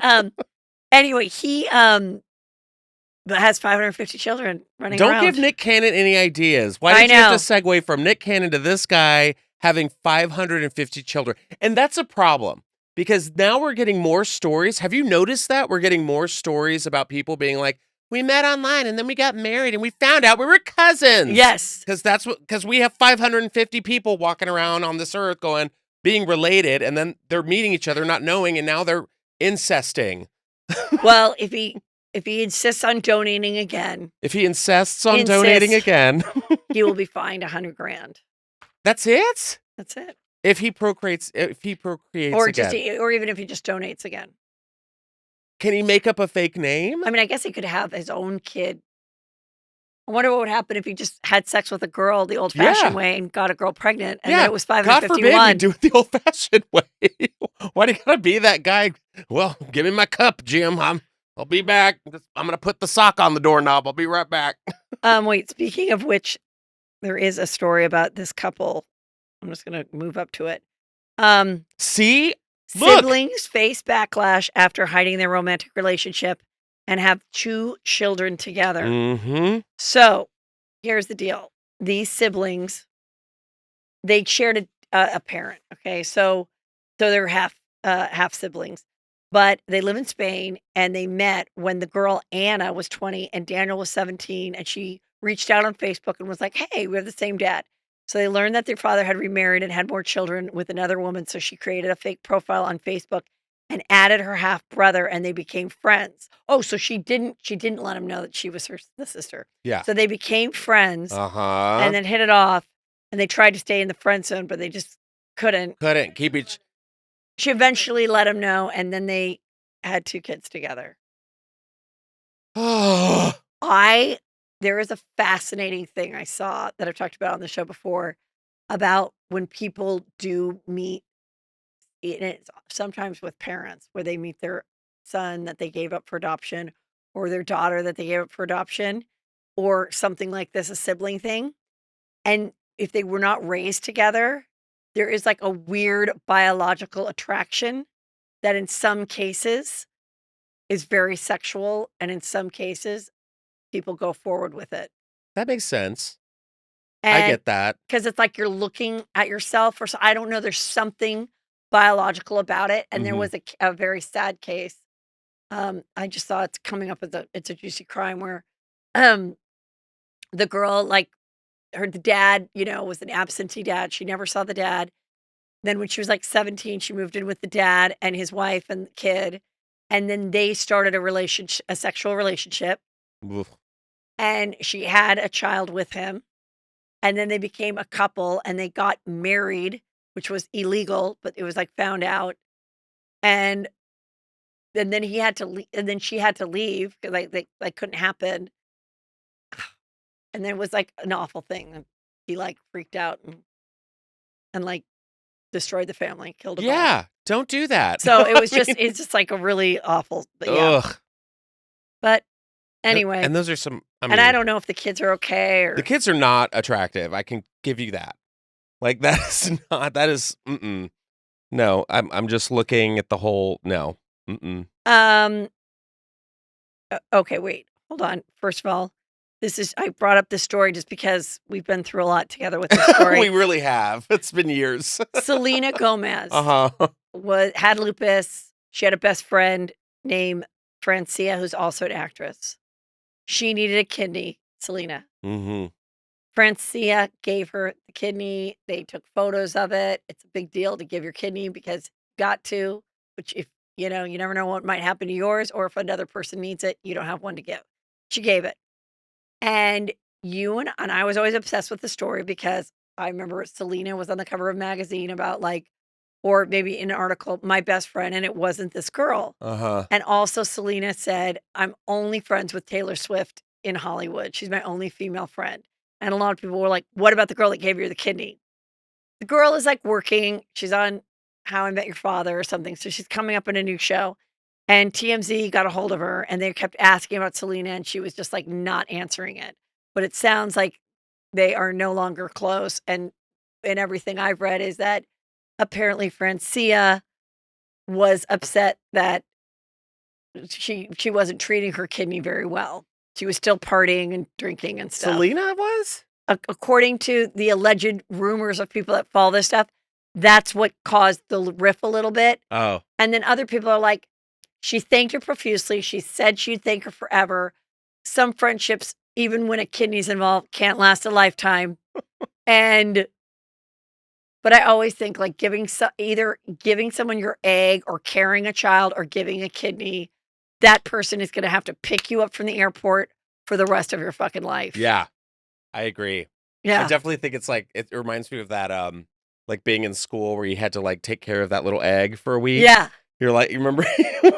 anyway, he has 550 children running around. Don't give Nick Cannon any ideas. Why did you have to segue from Nick Cannon to this guy having 550 children? And that's a problem because now we're getting more stories. Have you noticed that? We're getting more stories about people being like, we met online and then we got married and we found out we were cousins. Yes. Because we have 550 people walking around on this earth being related, and then they're meeting each other, not knowing, and now they're incesting. Well, if he insists on donating again. If he insists on donating again. He will be fined $100,000. That's it? That's it. If he procreates again. Or even if he just donates again. Can he make up a fake name? I mean, I guess he could have his own kid. I wonder what would happen if he just had sex with a girl the old-fashioned way and got a girl pregnant, and then it was 551. God forbid we do it the old-fashioned way. Why do you gotta be that guy? Well, give me my cup, Jim. I'll be back. I'm gonna put the sock on the doorknob. I'll be right back. Wait. Speaking of which, there is a story about this couple. I'm just gonna move up to it. See. Siblings face backlash after hiding their romantic relationship and have 2 children together. Mm-hmm. So here's the deal. These siblings, they shared a parent. Okay. So they're half siblings, but they live in Spain and they met when the girl Anna was 20 and Daniel was 17. And she reached out on Facebook and was like, hey, we have the same dad. So they learned that their father had remarried and had more children with another woman. So she created a fake profile on Facebook and added her half brother, and they became friends. Oh, so she didn't let him know that she was the sister. Yeah. So they became friends. And then hit it off, and they tried to stay in the friend zone, but they just couldn't. Keep each. She eventually let him know, and then they had 2 kids together. There is a fascinating thing I saw that I've talked about on the show before about when people do meet, and it's sometimes with parents, where they meet their son that they gave up for adoption or their daughter that they gave up for adoption or something like this, a sibling thing. And if they were not raised together, there is like a weird biological attraction that in some cases is very sexual, and in some cases people go forward with it. That makes sense. And I get that. Because it's like you're looking at yourself, or so, I don't know, there's something biological about it. And there was a very sad case. I just saw it's coming up as it's a juicy crime where the girl, the dad, was an absentee dad. She never saw the dad. Then when she was 17, she moved in with the dad and his wife and the kid. And then they started a sexual relationship. Oof. And she had a child with him. And then they became a couple and they got married, which was illegal, but it was like found out. And then he had to leave, and then she had to leave because they couldn't happen. And then it was like an awful thing. And he like freaked out and like destroyed the family, killed them all. Yeah, don't do that. So it was I mean, it's just like a really awful, but yeah. ugh. But anyway, And those are some. I mean, and I don't know if the kids are okay or the kids are not attractive. I can give you that. Like that is not. That is. No, I'm just looking at the whole. No. Okay, wait, hold on. First of all, I brought up this story just because we've been through a lot together with this story. We really have. It's been years. Selena Gomez Uh-huh. had lupus. She had a best friend named Francia, who's also an actress. She needed a kidney, Selena. Mm-hmm. Francia gave her the kidney. They took photos of it. It's a big deal to give your kidney because you got to, which if you never know what might happen to yours, or if another person needs it, you don't have one to give. She gave it. And I was always obsessed with the story because I remember Selena was on the cover of a magazine about or maybe in an article, my best friend, and it wasn't this girl. Uh-huh. And also Selena said, I'm only friends with Taylor Swift in Hollywood. She's my only female friend. And a lot of people were like, what about the girl that gave you the kidney? The girl is like working. She's on How I Met Your Father or something. So she's coming up in a new show. And TMZ got a hold of her and they kept asking about Selena and she was just like not answering it. But it sounds like they are no longer close. And everything I've read is that apparently Francia was upset that she wasn't treating her kidney very well. She was still partying and drinking and stuff. Selena was? According to the alleged rumors of people that follow this stuff, that's what caused the riff a little bit. Oh. And then other people are like, she thanked her profusely. She said she'd thank her forever. Some friendships, even when a kidney's involved, can't last a lifetime. But I always think like either giving someone your egg or carrying a child or giving a kidney, that person is going to have to pick you up from the airport for the rest of your fucking life. Yeah, I agree. Yeah. I definitely think it's like, it reminds me of that, like being in school where you had to like take care of that little egg for a week. Yeah. You're like, you remember?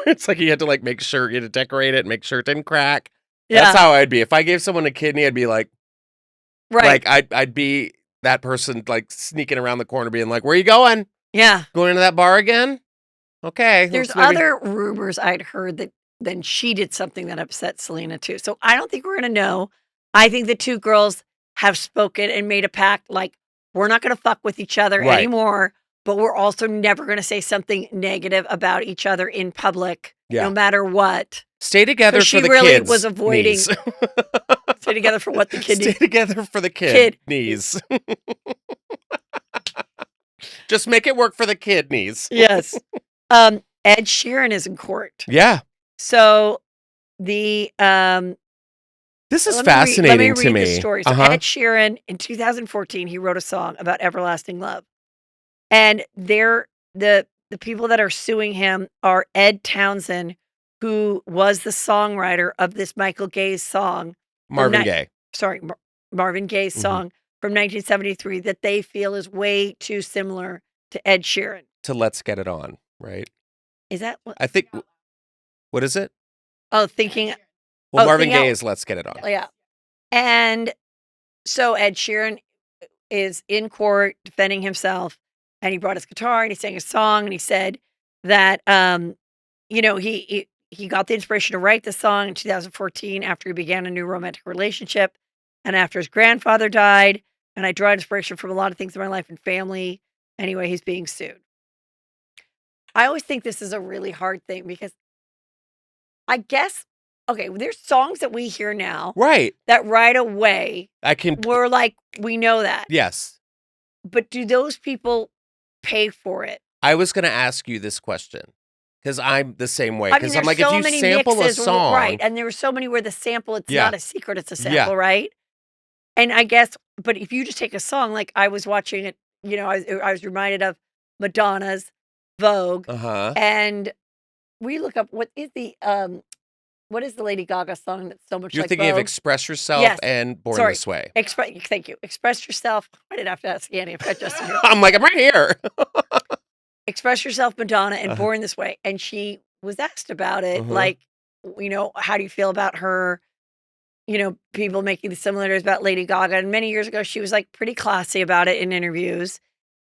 It's like you had to like make sure you had to decorate it, make sure it didn't crack. Yeah. That's how I'd be. If I gave someone a kidney, I'd be like, right. Like I'd be that person like sneaking around the corner being like, where are you going? Yeah. Going into that bar again? Okay. There's other rumors I'd heard that then she did something that upset Selena too. So I don't think we're going to know. I think the two girls have spoken and made a pact like, we're not going to fuck with each other anymore, but we're also never going to say something negative about each other in public, no matter what. Stay together for the kids. She really was avoiding. Stay together for what the kid. Stay together for the kidneys. Just make it work for the kidneys. Yes. Ed Sheeran is in court. Yeah. So the this is fascinating to me. The story. So Ed Sheeran in 2014 he wrote a song about everlasting love, and the people that are suing him are Ed Townsend, who was the songwriter of this Michael Gaye's song, Marvin Gaye's song from 1973 that they feel is way too similar to Ed Sheeran. To Let's Get It On, right? Is that what? I think. What is it? Oh, thinking. Well, Marvin Gaye is Let's Get It On. Yeah. And so Ed Sheeran is in court defending himself, and he brought his guitar and he sang a song and he said that, he got the inspiration to write the song in 2014 after he began a new romantic relationship and after his grandfather died. And I draw inspiration from a lot of things in my life and family. Anyway, he's being sued. I always think this is a really hard thing because I guess, okay, there's songs that we hear now. Right. That right away, we're like, we know that. Yes. But do those people pay for it? I was going to ask you this question because I'm the same way. Because I'm like, so if you sample a song. Right. And there were so many where the sample, it's not a secret, it's a sample, right? And I guess, but if you just take a song, like I was watching it, I was reminded of Madonna's Vogue. Uh-huh. And we look up what is the Lady Gaga song that's so much You're like thinking of Vogue? Express Yourself Yes. and Born Sorry. This Way. Thank you. Express Yourself. I didn't have to ask Annie. I've got Justin here. I'm like, I'm right here. Express Yourself, Madonna, and Born This Way. And she was asked about it, like, how do you feel about her? People making the similarities about Lady Gaga. And many years ago, she was like pretty classy about it in interviews.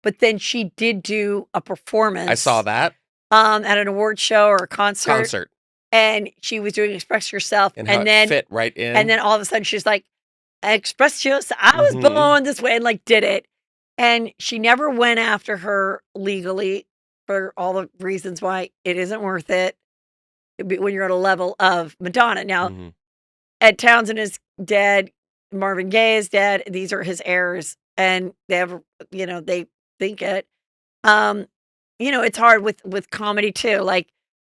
But then she did do a performance. I saw that. At an award show or a Concert. And she was doing Express Yourself. And how then it fit right in. And then all of a sudden she's like, Express Yourself. I was born this way, and like did it. And she never went after her legally for all the reasons why it isn't worth it when you're at a level of Madonna. Now, Ed Townsend is dead. Marvin Gaye is dead. These are his heirs. And they have, they think it. It's hard with comedy too. Like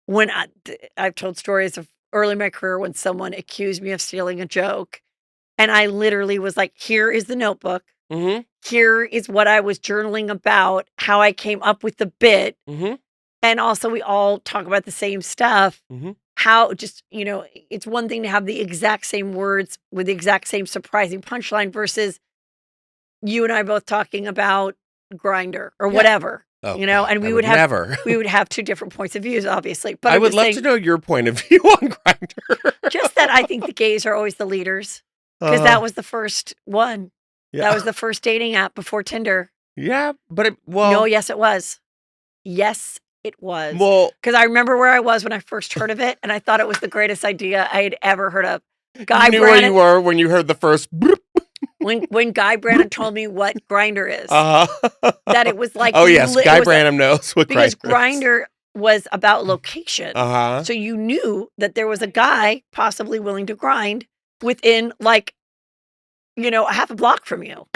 when I've told stories of early in my career when someone accused me of stealing a joke. And I literally was like, here is the notebook. Here is what I was journaling about, how I came up with the bit. And also we all talk about the same stuff. How just, it's one thing to have the exact same words with the exact same surprising punchline versus you and I both talking about Grindr or whatever. Oh, and we would have never. we would have two different points of views, obviously. But I would love to know your point of view on Grindr. Just that I think the gays are always the leaders because that was the first one. Yeah. That was the first dating app before Tinder. Yeah, but no, yes, it was. Yes, it was. Well, because I remember where I was when I first heard of it, and I thought it was the greatest idea I had ever heard of. Guy Brannon, where you were when you heard the first. When Guy Brannon told me what Grindr is, that it was like, oh yes, Guy Brannon knows what Grindr is. Because Grindr was about location, so you knew that there was a guy possibly willing to grind within like, a half a block from you.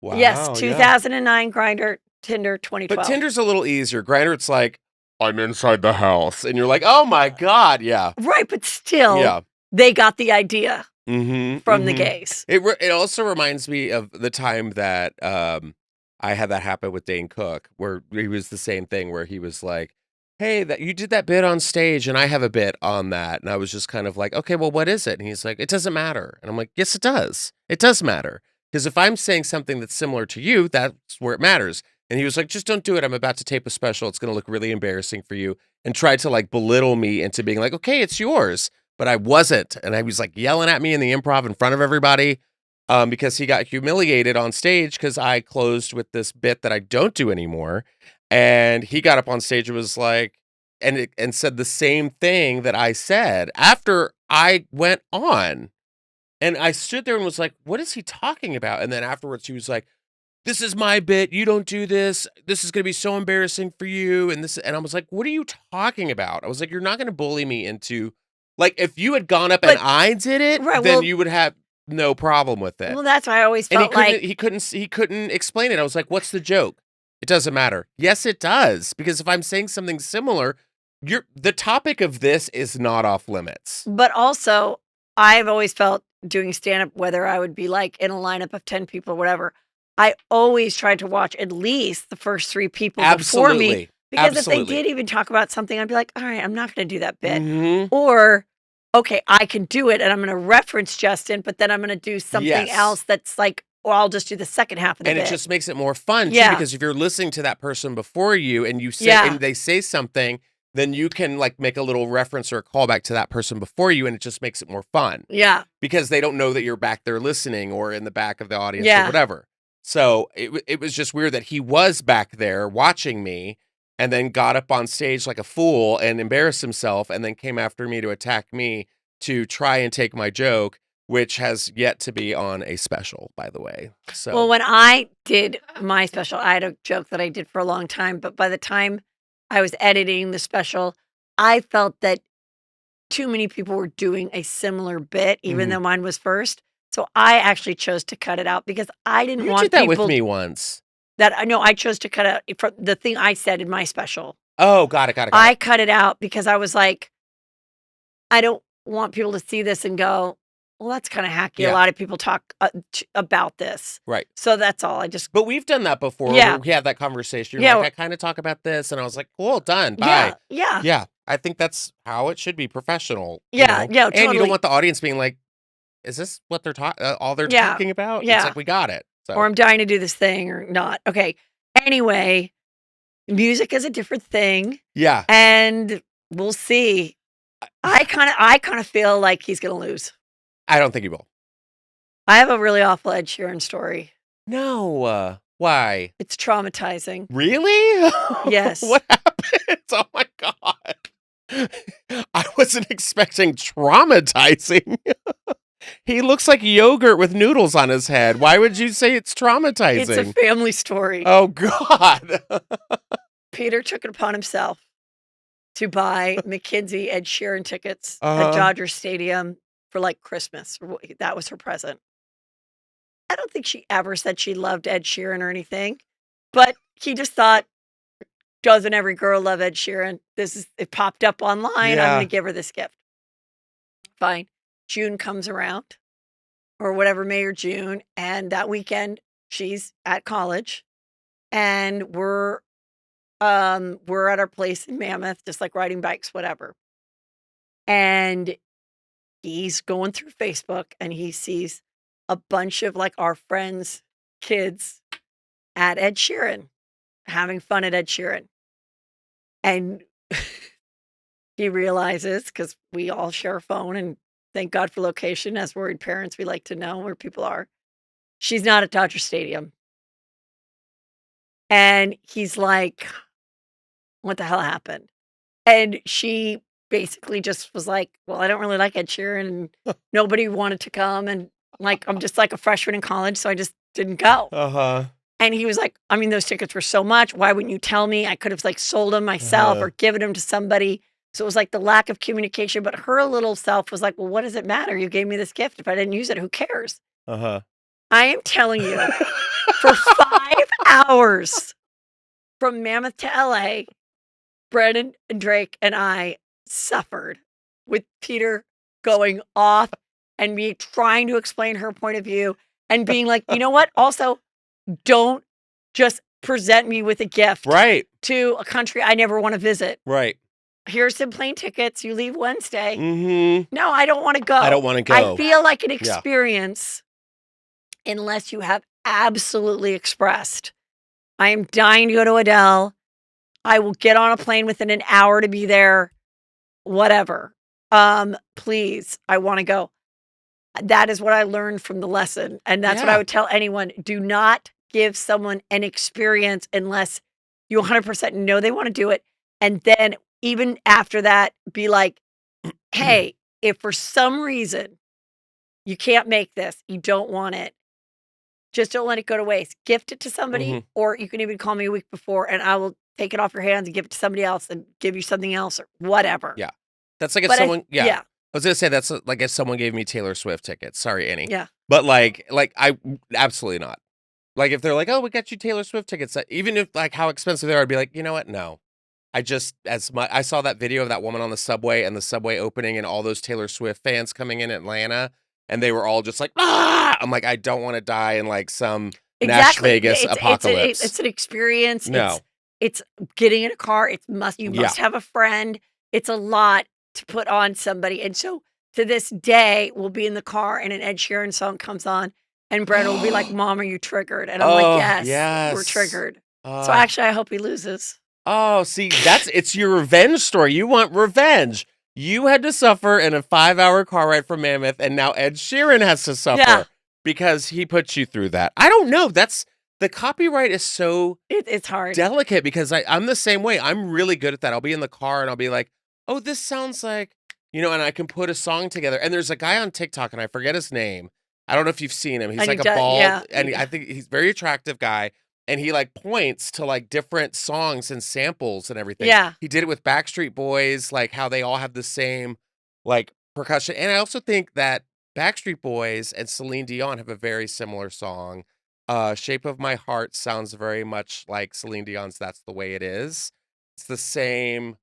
Wow, yes, 2009 Grindr, Tinder 2012. But Tinder's a little easier. Grindr, it's like I'm inside the house, and you're like, oh my god, yeah, right, but still, they got the idea from the gays. It also reminds me of the time that I had that happen with Dane Cook, where he was the same thing, where he was like, hey, that you did that bit on stage, and I have a bit on that, and I was just kind of like, okay, well, what is it? And he's like, it doesn't matter, and I'm like, yes, it does. It does matter, because if I'm saying something that's similar to you, that's where it matters. And he was like, just don't do it. I'm about to tape a special. It's going to look really embarrassing for you, and tried to like belittle me into being like, okay, it's yours. But I wasn't. And I was like yelling at me in the improv in front of everybody because he got humiliated on stage because I closed with this bit that I don't do anymore. And he got up on stage and was like, and said the same thing that I said after I went on. And I stood there and was like, what is he talking about? And then afterwards he was like, this is my bit. You don't do this. This is going to be so embarrassing for you. And I was like, what are you talking about? I was like, you're not going to bully me into, like, if you had gone up and I did it, then you would have no problem with it. Well, that's why I always felt he couldn't explain it. I was like, what's the joke? It doesn't matter. Yes, it does. Because if I'm saying something similar, the topic of this is not off limits. But also, I've always felt doing stand-up, whether I would be like in a lineup of 10 people or whatever, I always tried to watch at least the first 3 people before me. Because if they did even talk about something, I'd be like, all right, I'm not going to do that bit. Or, okay, I can do it and I'm going to reference Justin, but then I'm going to do something else that's like, well, I'll just do the second half of the bit. And it just makes it more fun, too, because if you're listening to that person before you and you say, and they say something, then you can like make a little reference or a callback to that person before you, and it just makes it more fun. Yeah. Because they don't know that you're back there listening or in the back of the audience or whatever. So it was just weird that he was back there watching me and then got up on stage like a fool and embarrassed himself and then came after me to attack me to try and take my joke, which has yet to be on a special, by the way. So, well, when I did my special, I had a joke that I did for a long time, but by the time I was editing the special, I felt that too many people were doing a similar bit, even though mine was first. So I actually chose to cut it out because I didn't want people. You did that with me once. I chose to cut out from the thing I said in my special. Oh, got it. I cut it out because I was like, I don't want people to see this and go, well, that's kind of hacky. A Yeah. lot of people talk about this. Right. So that's all. But we've done that before. Yeah. We had that conversation. You're Yeah. like, I kind of talk about this. And I was like, cool, done. Bye. Yeah. Yeah. Yeah. I think that's how it should be, professional. Yeah. You know? Yeah. And you Totally. don't want the audience being like, is this what they're all they're Yeah. talking about? Yeah. It's like, we got it. So. Or I'm dying to do this thing or not. Okay. Anyway, music is a different thing. Yeah. And we'll see. I kind of feel like he's going to lose. I don't think he will. I have a really awful Ed Sheeran story. No. Why? It's traumatizing. Really? Yes. What happened? Oh my God. I wasn't expecting traumatizing. He looks like yogurt with noodles on his head. Why would you say it's traumatizing? It's a family story. Oh God. Peter took it upon himself to buy McKinsey Ed Sheeran tickets at Dodger Stadium for like Christmas. That was her present. I don't think she ever said she loved Ed Sheeran or anything, but he just thought, doesn't every girl love Ed Sheeran? It popped up online. I'm Yeah. going to give her this gift. Fine. June comes around, or whatever, May or June, and that weekend she's at college, and we're at our place in Mammoth, just like riding bikes, whatever. And he's going through Facebook, and he sees a bunch of like our friends' kids at Ed Sheeran, having fun at Ed Sheeran. And he realizes, because we all share a phone, and thank God for location, as worried parents, we like to know where people are. She's not at Dodger Stadium. And he's like, what the hell happened? And she basically just was like, well, I don't really like Ed Sheeran, and nobody wanted to come. And like, I'm just like a freshman in college, so I just didn't go. And he was like, I mean, those tickets were so much. Why wouldn't you tell me? I could have like sold them myself or given them to somebody. So it was like the lack of communication. But her little self was like, well, what does it matter? You gave me this gift. If I didn't use it, who cares? I am telling you, for 5 hours from Mammoth to LA, Brennan and Drake and I suffered with Peter going off and me trying to explain her point of view and being like, you know what? Also, don't just present me with a gift to a country I never want to visit. Right. Here's some plane tickets. You leave Wednesday. Mm-hmm. No, I don't want to go. I don't want to go. I feel like an experience, unless you have absolutely expressed, I am dying to go to Adele. I will get on a plane within an hour to be there. Whatever. Please, I want to go. That is what I learned from the lesson. And that's what I would tell anyone. Do not give someone an experience unless you 100% know they want to do it. And then even after that, be like, hey, if for some reason you can't make this, you don't want it, just don't let it go to waste. Gift it to somebody, or you can even call me a week before and I will take it off your hands and give it to somebody else and give you something else or whatever. Yeah. That's like if someone, I was going to say, that's like if someone gave me Taylor Swift tickets. Sorry, Annie. Yeah. But like I absolutely not. Like if they're like, oh, we got you Taylor Swift tickets, even if like how expensive they are, I'd be like, you know what? No. I saw that video of that woman on the subway and the subway opening and all those Taylor Swift fans coming in Atlanta, and they were all just like, ah! I'm like, I don't want to die in like some Nash Vegas apocalypse. It's an experience. No. It's getting in a car. You must have a friend. It's a lot to put on somebody. And so to this day, we'll be in the car and an Ed Sheeran song comes on and Brett will be like, Mom, are you triggered? And I'm like, yes, we're triggered. So actually, I hope he loses. Oh, see, it's your revenge story. You want revenge. You had to suffer in a 5-hour car ride from Mammoth, and now Ed Sheeran has to suffer because he put you through that. I don't know. The copyright is so it's hard, delicate, because I'm the same way. I'm really good at that. I'll be in the car and I'll be like, oh, this sounds like, and I can put a song together. And there's a guy on TikTok, and I forget his name. I don't know if you've seen him. He's like a bald, and I think he's a very attractive guy. And he like points to like different songs and samples and everything. Yeah. He did it with Backstreet Boys, like how they all have the same like percussion. And I also think that Backstreet Boys and Celine Dion have a very similar song. Shape of My Heart sounds very much like Celine Dion's That's the Way It Is. It's the same.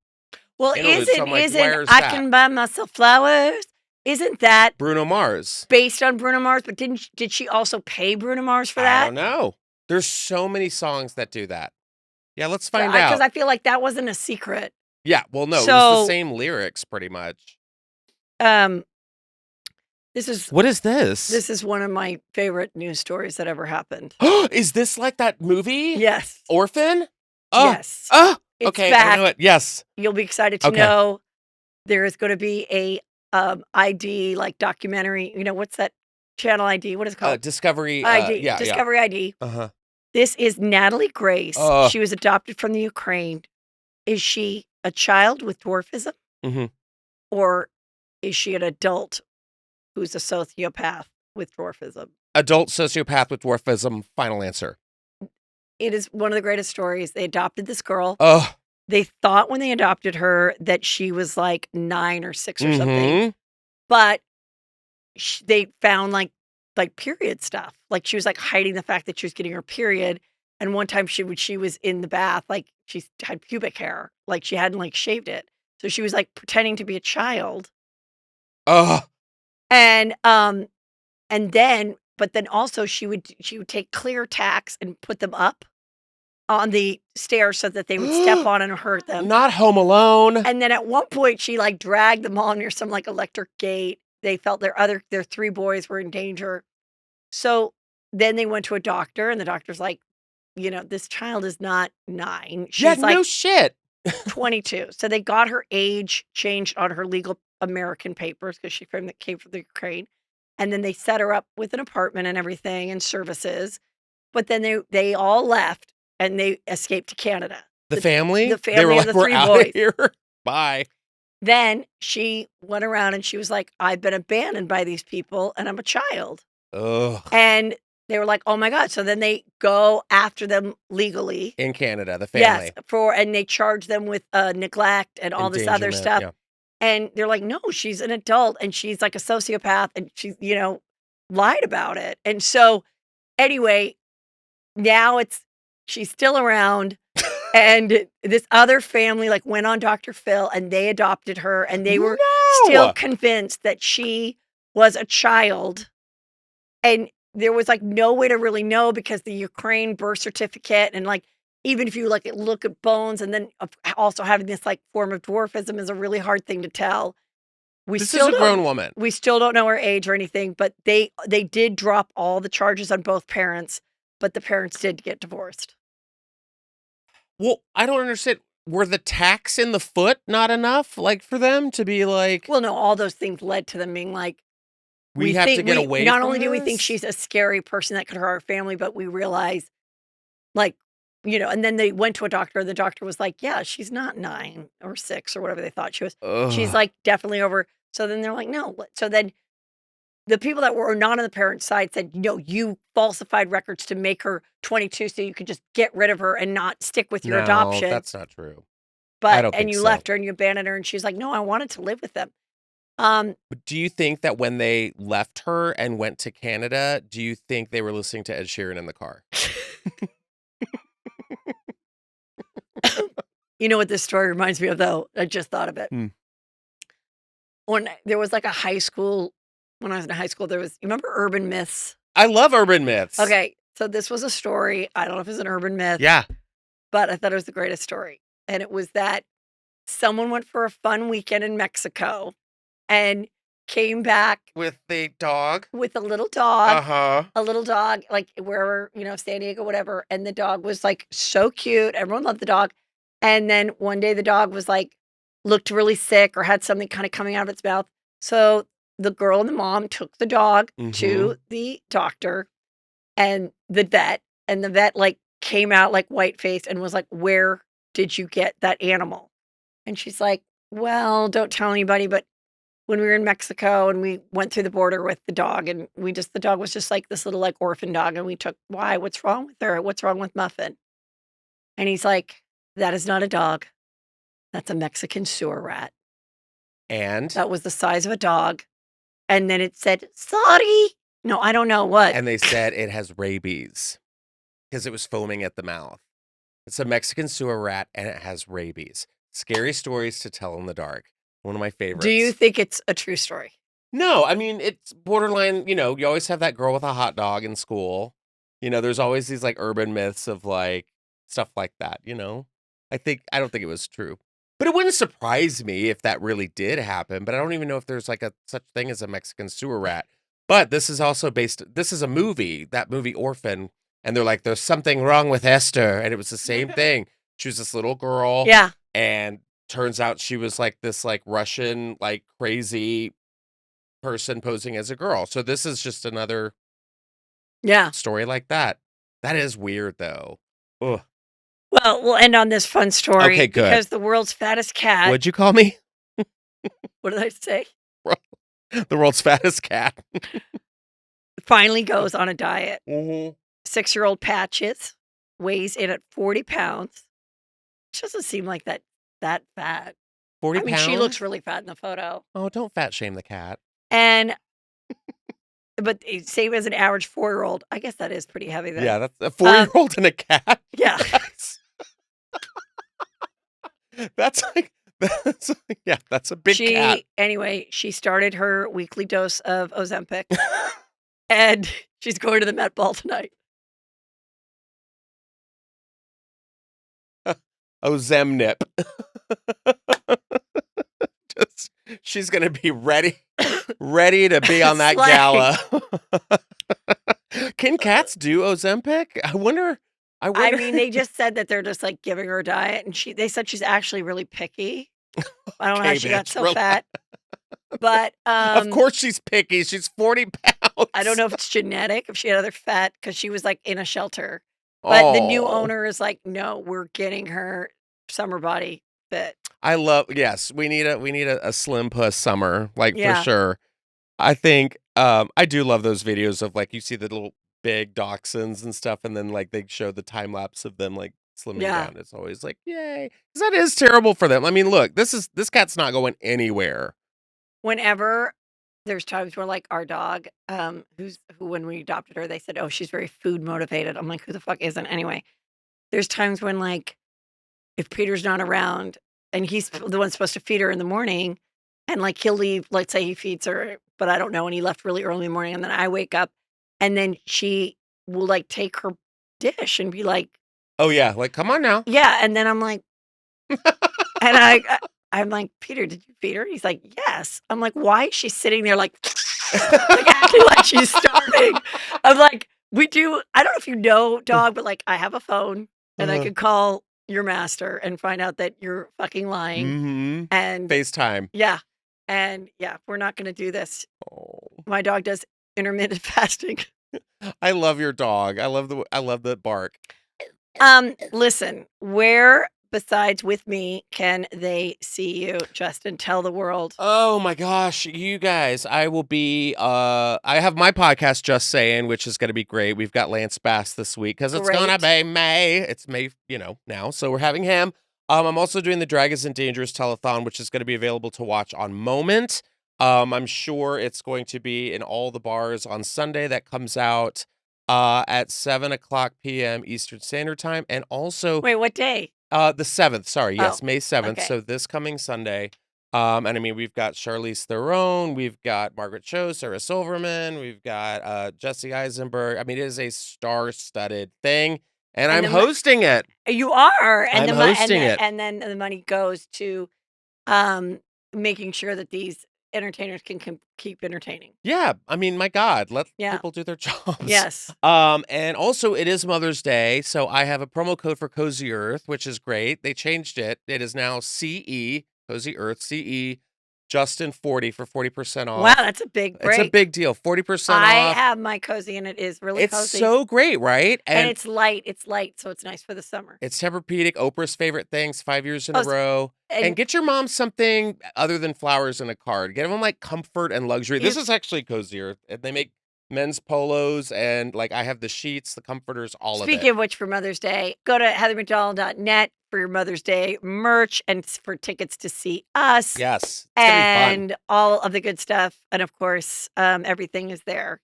Well, isn't I can buy myself flowers. isn't that Bruno Mars. based on Bruno Mars? But did she also pay Bruno Mars for that? I don't know. There's so many songs that do that. Yeah, let's find out. Because I feel like that wasn't a secret. Yeah, well, no, it was the same lyrics pretty much. What is this? This is one of my favorite news stories that ever happened. Is this like that movie? Yes. Orphan? Yes. It's okay, back. I know it. Yes. You'll be excited to know there is going to be a ID like documentary. You know, what's that channel ID? What is it called? Discovery ID. Yeah, Discovery ID. Uh-huh. This is Natalie Grace. She was adopted from the Ukraine. Is she a child with dwarfism? Mm-hmm. Or is she an adult who's a sociopath with dwarfism? Adult sociopath with dwarfism. Final answer. It is one of the greatest stories. They adopted this girl. Oh. They thought when they adopted her that she was like 9 or 6 or something. Mm-hmm. But they found like period stuff. Like she was like hiding the fact that she was getting her period. And one time she was in the bath, like she had pubic hair, like she hadn't like shaved it. So she was like pretending to be a child. And then also she would take clear tacks and put them up on the stairs so that they would step on and hurt them. Not Home Alone. And then at one point she like dragged them all near some like electric gate. They felt their 3 boys were in danger. So then they went to a doctor and the doctor's like, you know, this child is not 9. She's no shit. 22. So they got her age changed on her legal American papers because she came from the Ukraine. And then they set her up with an apartment and everything and services. But then they all left and they escaped to Canada. The family? The They family were of like, the we're 3 out boys. of here. Bye. Then she went around and she was like, I've been abandoned by these people and I'm a child. Ugh. And they were like, oh my God. So then they go after them legally. In Canada, the family. Yes. And they charge them with neglect and all this other stuff. Yeah. And they're like, no, she's an adult and she's like a sociopath and she's, lied about it. And so anyway, now she's still around. And this other family like went on Dr. Phil and they adopted her and they were still convinced that she was a child. And there was like no way to really know because the Ukraine birth certificate and like even if you like look at bones and then also having this like form of dwarfism is a really hard thing to tell. This is a grown woman. We still don't know her age or anything, but they did drop all the charges on both parents, but the parents did get divorced. Well, I don't understand. Were the tacks in the foot not enough, like, for them to be like... Well, no, all those things led to them being like, we have to get away from Not only do we think this? she's a scary person that could hurt our family, but we realize, like, and then they went to a doctor, and the doctor was like, yeah, she's not 9 or 6 or whatever they thought she was. Ugh. She's, like, definitely over. So then they're like, no. So then the people that were not on the parents' side said, you falsified records to make her 22 so you could just get rid of her and not stick with your adoption. No, that's not true. And you left her and you abandoned her and she's like, no, I wanted to live with them. But do you think that when they left her and went to Canada, do you think they were listening to Ed Sheeran in the car? You know what this story reminds me of, though? I just thought of it. When there was like a high school, when I was in high school, you remember urban myths? I love urban myths. Okay, so this was a story. I don't know if it's an urban myth. Yeah. But I thought it was the greatest story. And it was that someone went for a fun weekend in Mexico and came back with the dog? With a little dog. Uh-huh. A little dog, like wherever, San Diego, whatever. And the dog was like so cute. Everyone loved the dog. And then one day the dog was like, looked really sick or had something kind of coming out of its mouth. So the girl and the mom took the dog to the doctor and the vet like came out like white-faced and was like, where did you get that animal? And she's like, well, don't tell anybody, but when we were in Mexico and we went through the border with the dog and the dog was just like this little like orphan dog and we took, why? What's wrong with her? What's wrong with Muffin? And he's like, that is not a dog. That's a Mexican sewer rat. And? That was the size of a dog. And then it said, sorry. No, I don't know what. And they said it has rabies because it was foaming at the mouth. It's a Mexican sewer rat and it has rabies. Scary stories to tell in the dark. One of my favorites. Do you think it's a true story? No, I mean, it's borderline, you always have that girl with a hot dog in school. There's always these like urban myths of like stuff like that, I don't think it was true. But it wouldn't surprise me if that really did happen, but I don't even know if there's like a such thing as a Mexican sewer rat. But this is a movie, that movie Orphan, and they're like, there's something wrong with Esther, and it was the same thing. She was this little girl. Yeah. And turns out she was like this like Russian, like crazy person posing as a girl. So this is just another story like that. That is weird though. Ugh. Well, we'll end on this fun story. Okay, good. Because the world's fattest cat. What'd you call me? What did I say? The world's fattest cat. Finally goes on a diet. Mm-hmm. 6-year-old Patches weighs in at 40 pounds. She doesn't seem like that fat. 40 pounds? She looks really fat in the photo. Oh, don't fat shame the cat. But same as an average 4-year-old. I guess that is pretty heavy then. Yeah, that's a 4-year-old and a cat. Yeah. That's a big cat. Anyway, she started her weekly dose of Ozempic. And she's going to the Met Ball tonight. Ozemnip. She's gonna be ready to be on that gala. Can cats do Ozempic? I wonder. I mean, they just said that they're just like giving her a diet, and they said she's actually really picky. I don't know how she got so fat, but of course she's picky. She's 40 pounds. I don't know if it's genetic, if she had other fat, because she was like in a shelter. But the new owner is like, no, we're getting her summer body fit. Yes, we need a slim puss summer, like for sure. I think I do love those videos of like you see the little big dachshunds and stuff, and then like they show the time lapse of them like slimming down. It's always like, yay, because that is terrible for them. I mean, look, this cat's not going anywhere. Whenever there's times where like our dog, who when we adopted her, they said, oh, she's very food motivated. I'm like, who the fuck isn't? Anyway, there's times when like if Peter's not around and he's the one supposed to feed her in the morning, and like he'll leave, let's say he feeds her, but I don't know, and he left really early in the morning, and then I wake up, and then she will like take her dish and be like, oh yeah, like come on now. Yeah, and then I'm like, and I'm like, Peter, did you feed her? He's like, yes. I'm like, why is she sitting there like acting like she's starving? I'm like, I don't know if you know, dog, but like I have a phone and I could call your master and find out that you're fucking lying. Mm-hmm. And FaceTime. Yeah. And we're not going to do this. Oh. My dog does intermittent fasting. I love your dog. I love the bark. Listen, where besides with me can they see you, Justin? Tell the world. Oh my gosh, you guys, I will be I have my podcast Just Saying, which is going to be great. We've got Lance Bass this week because it's going to be May. It's May, now. So we're having him. I'm also doing the Dragons and Dangerous telethon, which is going to be available to watch on Moment. I'm sure it's going to be in all the bars on Sunday. That comes out at 7:00 p.m. Eastern Standard Time. And also, wait, what day? The 7th, sorry. Yes, May 7th. Okay. So this coming Sunday. And I mean, we've got Charlize Theron, we've got Margaret Cho, Sarah Silverman, we've got Jesse Eisenberg. I mean, it is a star-studded thing, and I'm hosting it. You are, and I'm hosting it, and then the money goes to making sure that these entertainers can keep entertaining. Yeah, I mean, my God, let people do their jobs. Yes. And also it is Mother's Day, so I have a promo code for Cozy Earth, which is great. They changed it. It is now CE, Cozy Earth, CE, Justin 40 for 40% off. Wow, that's a big break. It's a big deal. 40% off. I have my cozy, and it is really cozy. It's so great, right? And it's light. It's light, so it's nice for the summer. It's Tempur-Pedic, Oprah's favorite things, 5 years in a row. And get your mom something other than flowers and a card. Get them like comfort and luxury. This is actually Cozy Earth. They make men's polos, and like I have the sheets, the comforters, all of it. Speaking of which, for Mother's Day, go to heathermcdonald.net for your Mother's Day merch and for tickets to see us. Yes. It's and gonna be fun. all of the good stuff. And of course, everything is there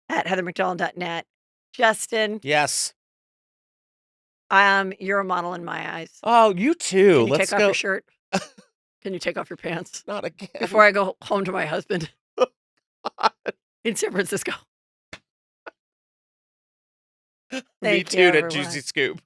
at heathermcdonald.net. Justin. Yes. You're a model in my eyes. Oh, you too. Can you take off your shirt? Can you take off your pants? Not again. Before I go home to my husband. in San Francisco. Me Thank you, too, to everyone. Juicy Scoop.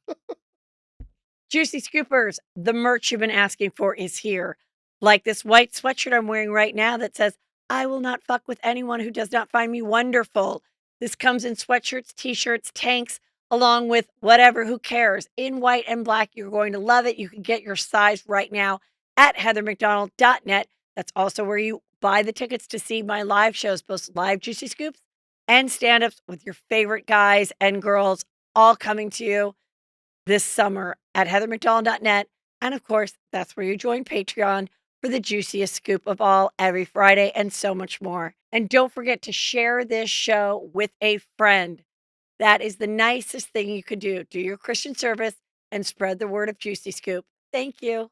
Juicy Scoopers, the merch you've been asking for is here. Like this white sweatshirt I'm wearing right now that says, I will not fuck with anyone who does not find me wonderful. This comes in sweatshirts, t-shirts, tanks, along with whatever, who cares? In white and black, you're going to love it. You can get your size right now at heathermcdonald.net. That's also where you buy the tickets to see my live shows, both live Juicy Scoops and stand-ups with your favorite guys and girls, all coming to you this summer at heathermcdonald.net. And of course, that's where you join Patreon for the juiciest scoop of all every Friday and so much more. And don't forget to share this show with a friend. That is the nicest thing you could do. Do your Christian service and spread the word of Juicy Scoop. Thank you.